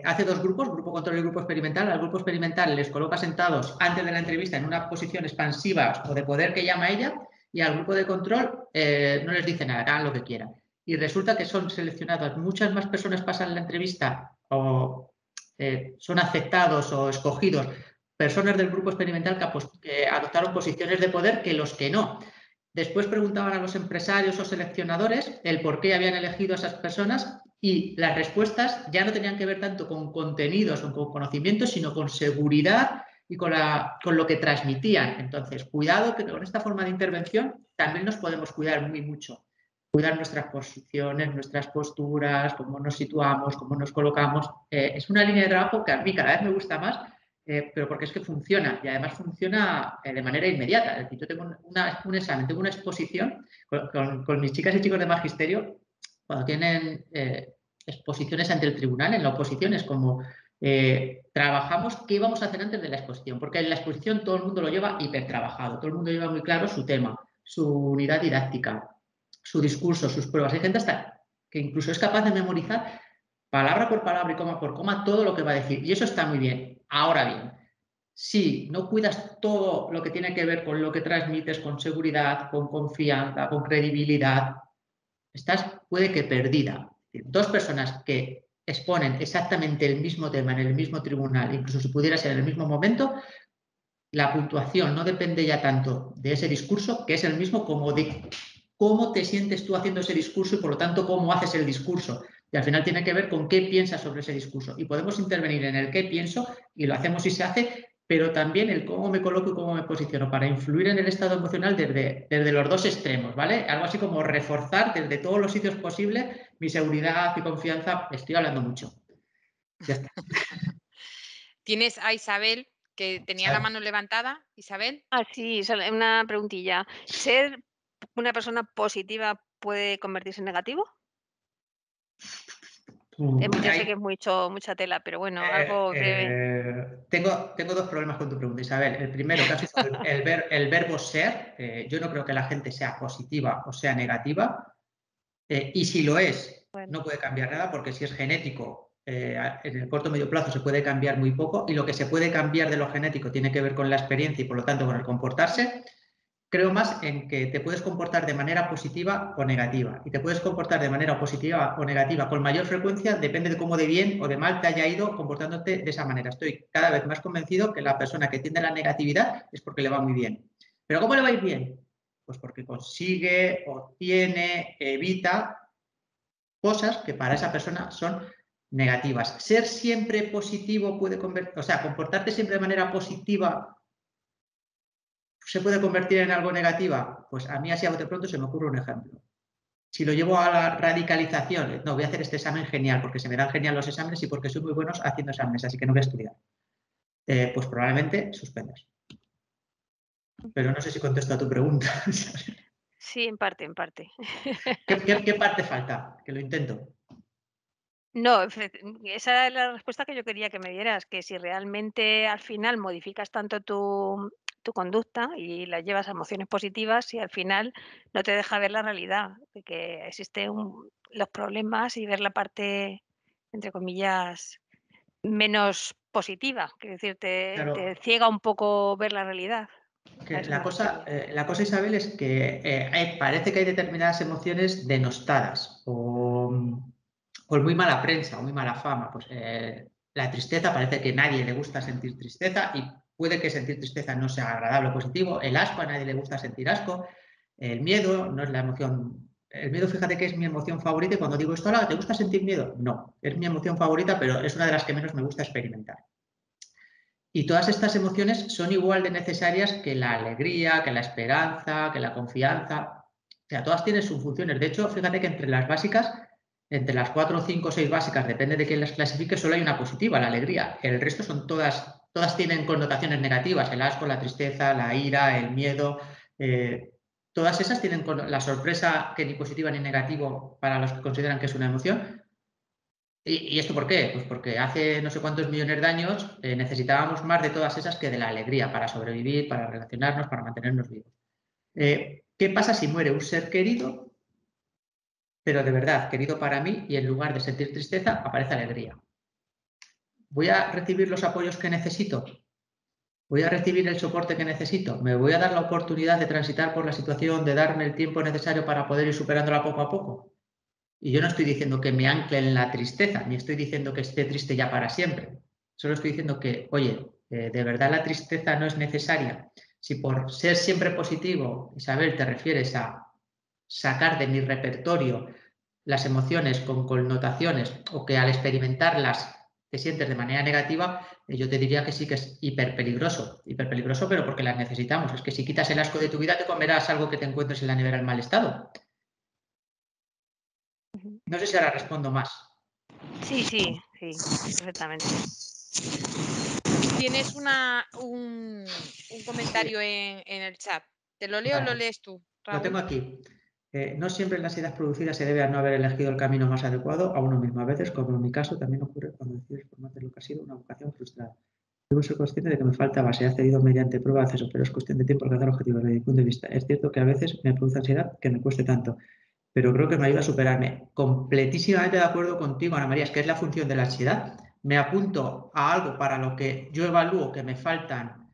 hace dos grupos, grupo control y grupo experimental. Al grupo experimental les coloca sentados antes de la entrevista en una posición expansiva o de poder que llama ella, y al grupo de control no les dice nada, hagan lo que quieran. Y resulta que son seleccionadas, muchas más personas pasan la entrevista o son aceptados o escogidos personas del grupo experimental que adoptaron posiciones de poder que los que no. Después preguntaban a los empresarios o seleccionadores el por qué habían elegido a esas personas y las respuestas ya no tenían que ver tanto con contenidos o con conocimientos, sino con seguridad y con lo que transmitían. Entonces, cuidado que con esta forma de intervención también nos podemos cuidar muy mucho. Cuidar nuestras posiciones, nuestras posturas, cómo nos situamos, cómo nos colocamos. Es una línea de trabajo que a mí cada vez me gusta más, pero porque es que funciona y además funciona de manera inmediata. Es decir, yo tengo un examen, tengo una exposición con mis chicas y chicos de magisterio cuando tienen exposiciones ante el tribunal. En la oposición es como trabajamos qué vamos a hacer antes de la exposición, porque en la exposición todo el mundo lo lleva hipertrabajado, todo el mundo lleva muy claro su tema, su unidad didáctica, su discurso, sus pruebas. Hay gente hasta que incluso es capaz de memorizar palabra por palabra y coma por coma todo lo que va a decir. Y eso está muy bien. Ahora bien, si no cuidas todo lo que tiene que ver con lo que transmites, con seguridad, con confianza, con credibilidad, estás puede que perdida. Dos personas que exponen exactamente el mismo tema en el mismo tribunal, incluso si pudiera ser en el mismo momento, la puntuación no depende ya tanto de ese discurso, que es el mismo, como de cómo te sientes tú haciendo ese discurso y por lo tanto cómo haces el discurso. Y al final tiene que ver con qué piensas sobre ese discurso. Y podemos intervenir en el qué pienso, y lo hacemos y se hace, pero también el cómo me coloco y cómo me posiciono para influir en el estado emocional desde los dos extremos, ¿vale? Algo así como reforzar desde todos los sitios posibles mi seguridad y confianza. Estoy hablando mucho. Ya está. Tienes a Isabel, que tenía la mano levantada. Isabel. Ah, sí, una preguntilla. ¿Ser una persona positiva puede convertirse en negativo? Ya sé que es mucha tela, pero bueno, algo breve. Tengo dos problemas con tu pregunta, Isabel. El primero, que has usado el verbo ser. Yo no creo que la gente sea positiva o sea negativa. Y si lo es, Bueno. no puede cambiar nada, porque si es genético, en el corto o medio plazo se puede cambiar muy poco, y lo que se puede cambiar de lo genético tiene que ver con la experiencia y por lo tanto con el comportarse. Creo más en que te puedes comportar de manera positiva o negativa, y te puedes comportar de manera positiva o negativa con mayor frecuencia, depende de cómo de bien o de mal te haya ido comportándote de esa manera. Estoy cada vez más convencido que la persona que tiende a la negatividad es porque le va muy bien. ¿Pero cómo le va a ir bien? Pues porque consigue, obtiene, evita cosas que para esa persona son negativas. Ser siempre positivo puede comportarte siempre de manera positiva se puede convertir en algo negativa. Pues a mí así a bote pronto se me ocurre un ejemplo. Si lo llevo a la radicalización, no, voy a hacer este examen genial porque se me dan genial los exámenes y porque soy muy bueno haciendo exámenes, así que no voy a estudiar. Pues probablemente suspendas. Pero no sé si contesto a tu pregunta. Sí, en parte, en parte. ¿Qué parte falta? Que lo intento. No, esa es la respuesta que yo quería que me dieras, que si realmente al final modificas tanto tu conducta y la llevas a emociones positivas, y al final no te deja ver la realidad, de que existen los problemas y ver la parte, entre comillas, menos positiva, quiero decir, Claro. te ciega un poco ver la realidad. Que la cosa, Isabel, es que parece que hay determinadas emociones denostadas o con muy mala prensa o muy mala fama. Pues la tristeza, parece que a nadie le gusta sentir tristeza, y puede que sentir tristeza no sea agradable o positivo. El asco, a nadie le gusta sentir asco. El miedo no es la emoción. El miedo, fíjate que es mi emoción favorita, y cuando digo esto, ¿te gusta sentir miedo? No, es mi emoción favorita, pero es una de las que menos me gusta experimentar. Y todas estas emociones son igual de necesarias que la alegría, que la esperanza, que la confianza. O sea, todas tienen sus funciones. De hecho, fíjate que entre las básicas, entre las 4, 5 o 6 básicas, depende de quién las clasifique, solo hay una positiva, la alegría. El resto son todas tienen connotaciones negativas. El asco, la tristeza, la ira, el miedo. Todas esas tienen la sorpresa, que ni positiva ni negativo para los que consideran que es una emoción. ¿Y esto por qué? Pues porque hace no sé cuántos millones de años necesitábamos más de todas esas que de la alegría para sobrevivir, para relacionarnos, para mantenernos vivos. ¿Qué pasa si muere un ser querido, pero de verdad querido para mí, y en lugar de sentir tristeza aparece alegría? ¿Voy a recibir los apoyos que necesito? ¿Voy a recibir el soporte que necesito? ¿Me voy a dar la oportunidad de transitar por la situación, de darme el tiempo necesario para poder ir superándola poco a poco? Y yo no estoy diciendo que me ancle en la tristeza, ni estoy diciendo que esté triste ya para siempre. Solo estoy diciendo que, oye, de verdad la tristeza no es necesaria. Si por ser siempre positivo, Isabel, te refieres a sacar de mi repertorio las emociones con connotaciones o que al experimentarlas te sientes de manera negativa, yo te diría que sí que es hiperpeligroso, pero porque las necesitamos. Es que si quitas el asco de tu vida te comerás algo que te encuentres en la nevera en mal estado. No sé si ahora respondo más. Sí, perfectamente. Tienes un comentario en el chat. ¿Te lo leo o lo Vale. lees tú, Lo Raúl? tengo aquí. No siempre la ansiedad producida se debe a no haber elegido el camino más adecuado a uno mismo. A veces, como en mi caso, también ocurre cuando decides formarte lo que ha sido una vocación frustrada. Debo ser consciente de que me falta base, he accedido mediante prueba de acceso, pero es cuestión de tiempo alcanzar objetivos desde mi punto de vista. Es cierto que a veces me produce ansiedad que me cueste tanto, pero creo que me ayuda a superarme. Completísimamente de acuerdo contigo, Ana María, es que es la función de la ansiedad. Me apunto a algo para lo que yo evalúo que me faltan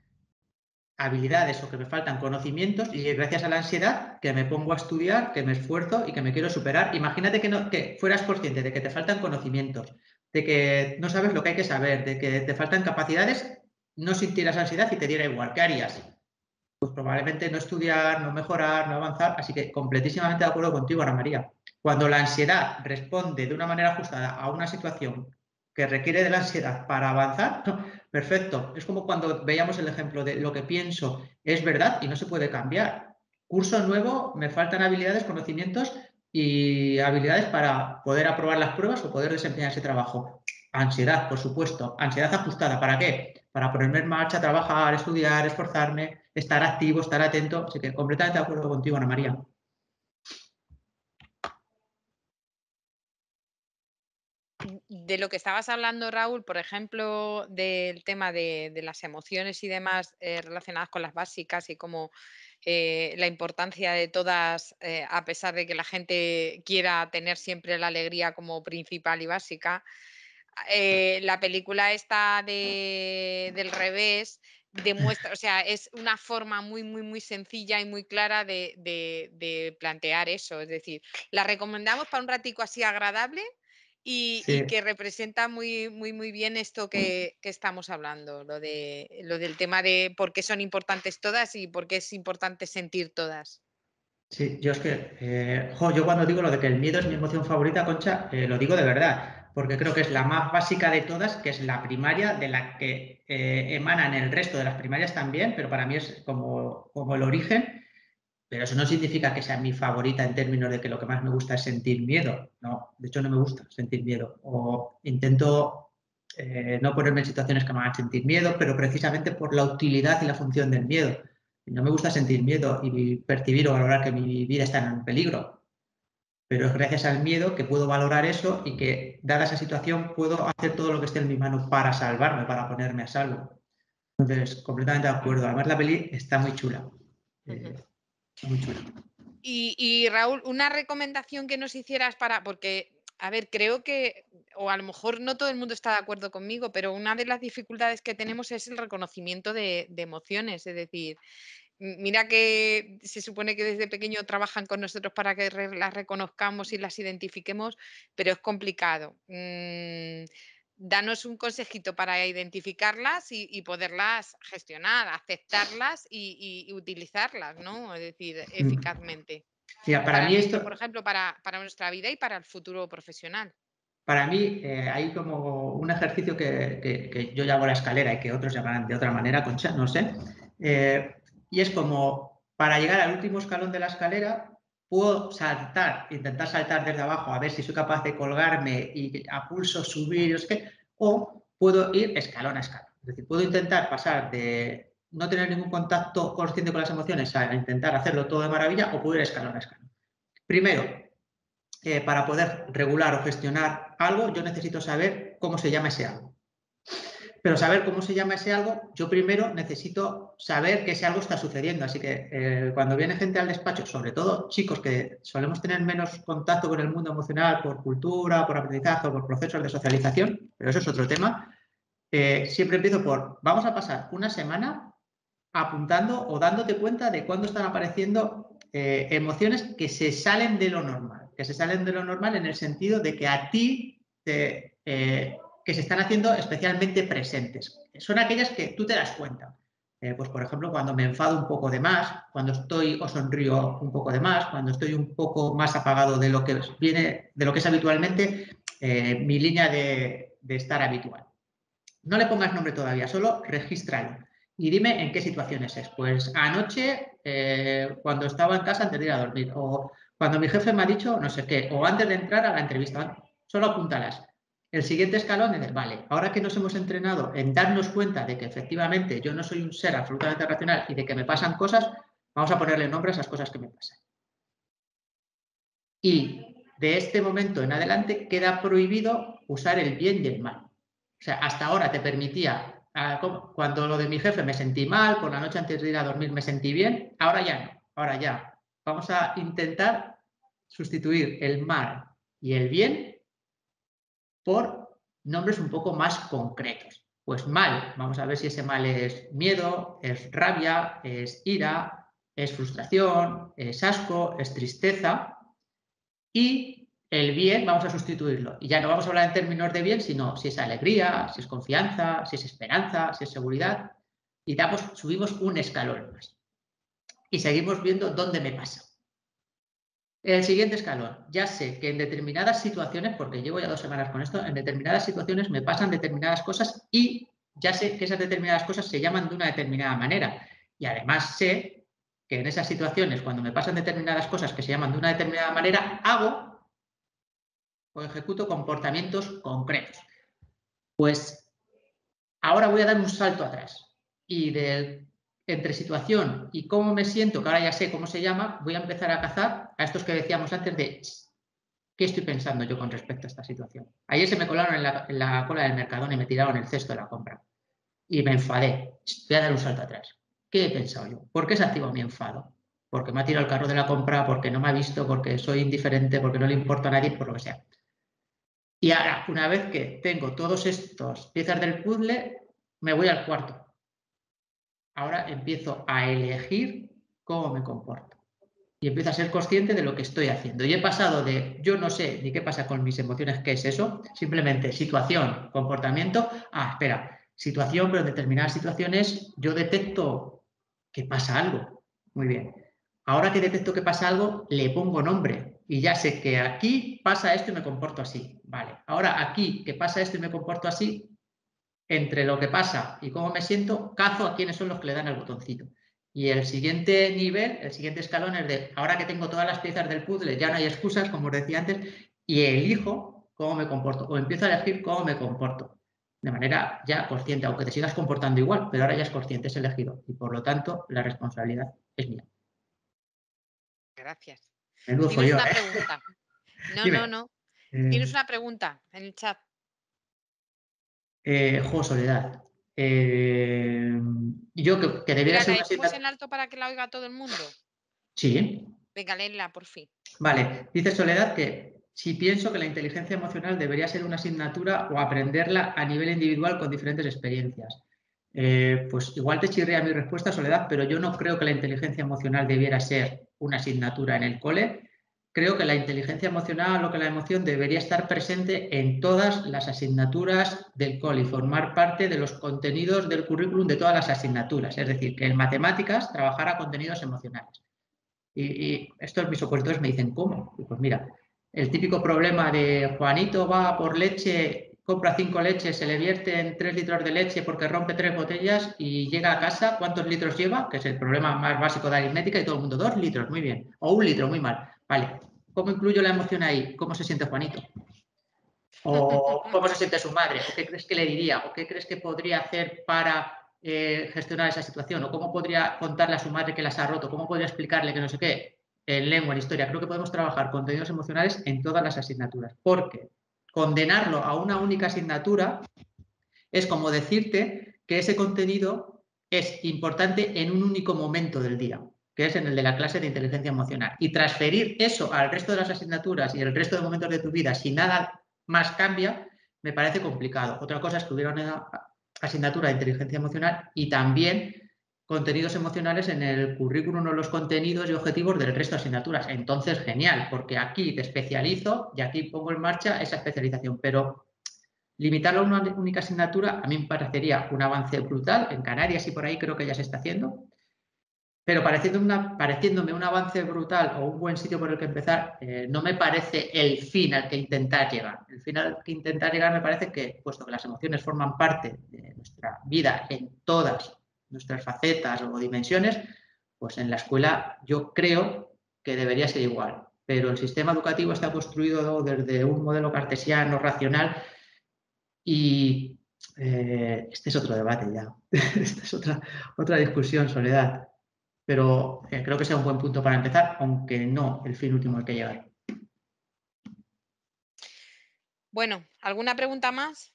habilidades o que me faltan conocimientos y gracias a la ansiedad que me pongo a estudiar, que me esfuerzo y que me quiero superar. Imagínate que fueras consciente de que te faltan conocimientos, de que no sabes lo que hay que saber, de que te faltan capacidades, no sintieras ansiedad y te diera igual. ¿Qué harías? Pues probablemente no estudiar, no mejorar, no avanzar. Así que completísimamente de acuerdo contigo, Ana María. Cuando la ansiedad responde de una manera ajustada a una situación que requiere de la ansiedad para avanzar, perfecto. Es como cuando veíamos el ejemplo de lo que pienso es verdad y no se puede cambiar. Curso nuevo, me faltan habilidades, conocimientos y habilidades para poder aprobar las pruebas o poder desempeñar ese trabajo. Ansiedad, por supuesto. Ansiedad ajustada. ¿Para qué? Para ponerme en marcha, trabajar, estudiar, esforzarme, estar activo, estar atento. Así que completamente de acuerdo contigo, Ana María. De lo que estabas hablando, Raúl, por ejemplo, del tema de las emociones y demás relacionadas con las básicas y como la importancia de todas, a pesar de que la gente quiera tener siempre la alegría como principal y básica. La película esta del revés demuestra, o sea, es una forma muy sencilla y muy clara de plantear eso. Es decir, la recomendamos para un ratico así agradable y Sí. que representa muy bien esto que estamos hablando, lo del tema de por qué son importantes todas y por qué es importante sentir todas. Sí, yo es que, yo cuando digo lo de que el miedo es mi emoción favorita, Concha, lo digo de verdad, porque creo que es la más básica de todas, que es la primaria, de la que emanan el resto de las primarias también, pero para mí es como el origen, pero eso no significa que sea mi favorita en términos de que lo que más me gusta es sentir miedo. No, de hecho no me gusta sentir miedo, o intento no ponerme en situaciones que me hagan sentir miedo, pero precisamente por la utilidad y la función del miedo. No me gusta sentir miedo y percibir o valorar que mi vida está en peligro, pero es gracias al miedo que puedo valorar eso y que, dada esa situación, puedo hacer todo lo que esté en mi mano para salvarme, para ponerme a salvo. Entonces, completamente de acuerdo. Además, la peli está muy chula. Muy chula. Y Raúl, una recomendación que nos hicieras porque, a ver, creo que, o a lo mejor no todo el mundo está de acuerdo conmigo, pero una de las dificultades que tenemos es el reconocimiento de emociones. Es decir, mira que se supone que desde pequeño trabajan con nosotros para que las reconozcamos y las identifiquemos, pero es complicado. Danos un consejito para identificarlas y poderlas gestionar, aceptarlas y utilizarlas, ¿no? Es decir, eficazmente. Mira, para Para mí nuestro, esto, por ejemplo, para nuestra vida y para el futuro profesional. para mí hay como un ejercicio que yo llamo la escalera y que otros llamarán de otra manera, Concha, no sé. Y es como, para llegar al último escalón de la escalera, puedo saltar, intentar saltar desde abajo a ver si soy capaz de colgarme y a pulso subir, o puedo ir escalón a escalón. Es decir, puedo intentar pasar de no tener ningún contacto consciente con las emociones a intentar hacerlo todo de maravilla, o puedo ir escalón a escalón. Primero, para poder regular o gestionar pasar algo, yo necesito saber cómo se llama ese algo. Pero saber cómo se llama ese algo, yo primero necesito saber que ese algo está sucediendo. Así que cuando viene gente al despacho, sobre todo chicos que solemos tener menos contacto con el mundo emocional por cultura, por aprendizaje, por procesos de socialización, pero eso es otro tema, siempre empiezo por, vamos a pasar una semana apuntando o dándote cuenta de cuándo están apareciendo emociones que se salen de lo normal. Que se salen de lo normal en el sentido de que a ti que se están haciendo especialmente presentes. Son aquellas que tú te das cuenta. Pues por ejemplo, cuando me enfado un poco de más, cuando estoy o sonrío un poco de más, cuando estoy un poco más apagado de lo que viene, de lo que es habitualmente mi línea de estar habitual. No le pongas nombre todavía, solo regístralo. Y dime en qué situaciones es. Pues anoche, cuando estaba en casa antes de ir a dormir, o cuando mi jefe me ha dicho no sé qué, o antes de entrar a la entrevista. Solo apúntalas. El siguiente escalón es, vale, ahora que nos hemos entrenado en darnos cuenta de que efectivamente yo no soy un ser absolutamente racional y de que me pasan cosas, vamos a ponerle nombre a esas cosas que me pasan. Y de este momento en adelante queda prohibido usar el bien y el mal. O sea, hasta ahora te permitía, cuando lo de mi jefe me sentí mal, por la noche antes de ir a dormir me sentí bien, ahora ya no, ahora ya. Vamos a intentar sustituir el mal y el bien por nombres un poco más concretos. Pues mal, vamos a ver si ese mal es miedo, es rabia, es ira, es frustración, es asco, es tristeza. Y el bien vamos a sustituirlo. Y ya no vamos a hablar en términos de bien, sino si es alegría, si es confianza, si es esperanza, si es seguridad. Y subimos un escalón más. Y seguimos viendo dónde me pasa. El siguiente escalón, ya sé que en determinadas situaciones, porque llevo ya 2 semanas con esto, en determinadas situaciones me pasan determinadas cosas y ya sé que esas determinadas cosas se llaman de una determinada manera. Y además sé que en esas situaciones, cuando me pasan determinadas cosas que se llaman de una determinada manera, hago o ejecuto comportamientos concretos. Pues ahora voy a dar un salto atrás y entre situación y cómo me siento, que ahora ya sé cómo se llama, voy a empezar a cazar a estos que decíamos antes de ¿qué estoy pensando yo con respecto a esta situación? Ayer se me colaron en la cola del Mercadona y me tiraron el cesto de la compra. Y me enfadé. Voy a dar un salto atrás. ¿Qué he pensado yo? ¿Por qué se activa mi enfado? Porque me ha tirado el carro de la compra, porque no me ha visto, porque soy indiferente, porque no le importa a nadie, por lo que sea. Y ahora, una vez que tengo todas estas piezas del puzzle, me voy al cuarto. Ahora empiezo a elegir cómo me comporto. Y empiezo a ser consciente de lo que estoy haciendo. Y he pasado de yo no sé ni qué pasa con mis emociones, qué es eso, simplemente situación, comportamiento. Espera, situación, pero en determinadas situaciones yo detecto que pasa algo. Muy bien. Ahora que detecto que pasa algo, le pongo nombre. Y ya sé que aquí pasa esto y me comporto así. Vale. Ahora aquí que pasa esto y me comporto así, entre lo que pasa y cómo me siento, cazo a quiénes son los que le dan el botoncito. Y el siguiente nivel, el siguiente escalón es de, ahora que tengo todas las piezas del puzzle, ya no hay excusas, como os decía antes, y elijo cómo me comporto, o empiezo a elegir cómo me comporto, de manera ya consciente, aunque te sigas comportando igual, pero ahora ya es consciente, es elegido, y por lo tanto la responsabilidad es mía. Gracias. Menudo Tienes follón, una pregunta. No, Dime. no, no. Tienes una pregunta en el chat. Soledad. Yo que debiera Mira, ser la una decimos asignatura. en alto para que la oiga todo el mundo. Sí. Venga, léela, por fin. Vale, dice Soledad que si pienso que la inteligencia emocional debería ser una asignatura o aprenderla a nivel individual con diferentes experiencias. Pues igual te chirrea mi respuesta, Soledad, pero yo no creo que la inteligencia emocional debiera ser una asignatura en el cole. Creo que la inteligencia emocional o que la emoción debería estar presente en todas las asignaturas del cole y formar parte de los contenidos del currículum de todas las asignaturas. Es decir, que en matemáticas trabajara contenidos emocionales. Y estos mis opositores me dicen, ¿cómo? Y pues mira, el típico problema de Juanito va por leche, compra 5 leches, se le vierten 3 litros de leche porque rompe 3 botellas y llega a casa, ¿cuántos litros lleva? Que es el problema más básico de aritmética y todo el mundo, 2 litros, muy bien, o 1 litro, muy mal. Vale, ¿cómo incluyo la emoción ahí? ¿Cómo se siente Juanito? ¿O cómo se siente su madre? ¿O qué crees que le diría? ¿O qué crees que podría hacer para gestionar esa situación? ¿O cómo podría contarle a su madre que las ha roto? ¿Cómo podría explicarle que no sé qué? En lengua, en historia. Creo que podemos trabajar contenidos emocionales en todas las asignaturas. Porque condenarlo a una única asignatura es como decirte que ese contenido es importante en un único momento del día, que es en el de la clase de inteligencia emocional. Y transferir eso al resto de las asignaturas y el resto de momentos de tu vida si nada más cambia, me parece complicado. Otra cosa es que hubiera una asignatura de inteligencia emocional y también contenidos emocionales en el currículum o los contenidos y objetivos del resto de asignaturas. Entonces, genial, porque aquí te especializo y aquí pongo en marcha esa especialización, pero limitarlo a una única asignatura a mí me parecería un avance brutal. En Canarias y por ahí creo que ya se está haciendo, pero pareciéndome un avance brutal o un buen sitio por el que empezar, no me parece el fin al que intentar llegar. El fin al que intentar llegar me parece que, puesto que las emociones forman parte de nuestra vida en todas nuestras facetas o dimensiones, pues en la escuela yo creo que debería ser igual. Pero el sistema educativo está construido desde un modelo cartesiano, racional, y este es otro debate ya. Esta es otra discusión, Soledad. Pero creo que sea un buen punto para empezar, aunque no el fin último al que llegar. Bueno, ¿alguna pregunta más?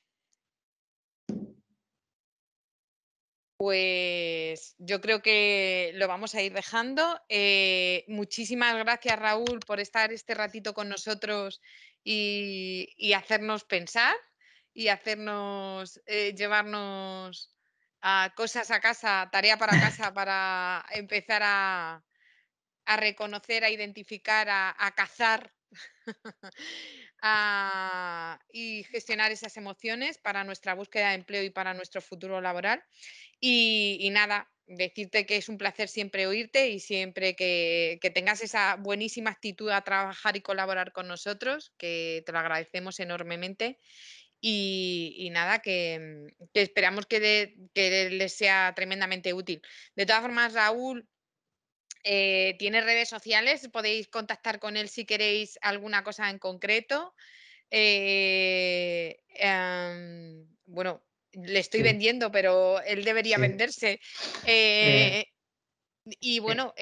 Pues yo creo que lo vamos a ir dejando. Muchísimas gracias, Raúl, por estar este ratito con nosotros y hacernos pensar y hacernos llevarnos a cosas a casa, tarea para casa, para empezar a reconocer, a identificar, a cazar y gestionar esas emociones para nuestra búsqueda de empleo y para nuestro futuro laboral. Y nada, decirte que es un placer siempre oírte y siempre que tengas esa buenísima actitud a trabajar y colaborar con nosotros, que te lo agradecemos enormemente. Y nada, que esperamos que les sea tremendamente útil. De todas formas, Raúl, tiene redes sociales, podéis contactar con él si queréis alguna cosa en concreto. Bueno, le estoy Sí, vendiendo, pero él debería sí. venderse. Eh, Y bueno,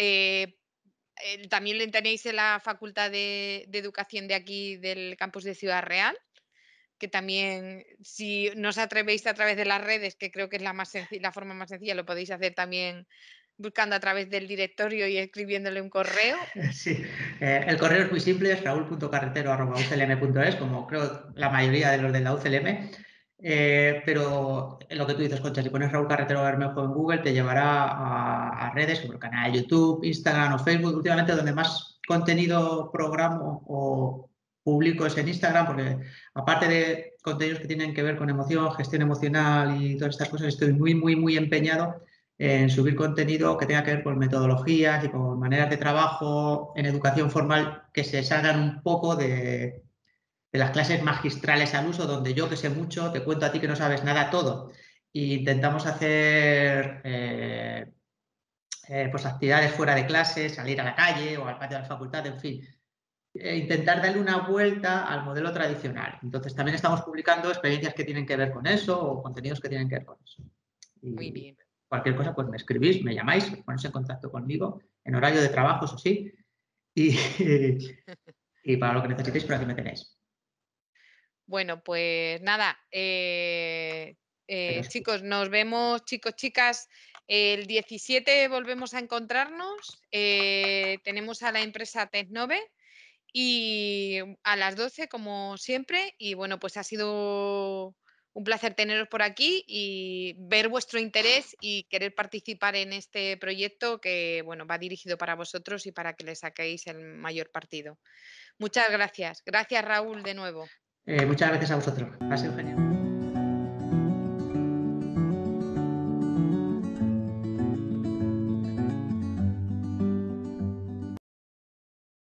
también le tenéis en la Facultad de Educación de aquí del campus de Ciudad Real, que también, si no os atrevéis a través de las redes, que creo que es la forma más sencilla, lo podéis hacer también buscando a través del directorio y escribiéndole un correo. Sí, el correo es muy simple, es raúl.carretero@uclm.es, como creo la mayoría de los de la UCLM. Pero lo que tú dices, Concha, si pones Raúl Carretero Bermejo en Google, te llevará a redes como el canal de YouTube, Instagram o Facebook. Últimamente, donde más contenido programo o publico es en Instagram, porque aparte de contenidos que tienen que ver con emoción, gestión emocional y todas estas cosas, estoy muy empeñado en subir contenido que tenga que ver con metodologías y con maneras de trabajo en educación formal que se salgan un poco de las clases magistrales al uso, donde yo que sé mucho, te cuento a ti que no sabes nada todo. E intentamos hacer pues actividades fuera de clase, salir a la calle o al patio de la facultad, en fin. Intentar darle una vuelta al modelo tradicional. Entonces también estamos publicando experiencias que tienen que ver con eso o contenidos que tienen que ver con eso. Muy Y bien. cualquier cosa, pues me escribís, me llamáis, os ponéis en contacto conmigo, en horario de trabajo, eso sí, y, y para lo que necesitéis, por aquí me tenéis. Bueno, pues nada, chicos, nos vemos, chicos, chicas. El 17 volvemos a encontrarnos. Tenemos a la empresa Tecnove y a las 12, como siempre. Y bueno, pues ha sido un placer teneros por aquí y ver vuestro interés y querer participar en este proyecto que, bueno, va dirigido para vosotros y para que le saquéis el mayor partido. Muchas gracias. Gracias, Raúl, de nuevo. Muchas gracias a vosotros. Ha sido genial.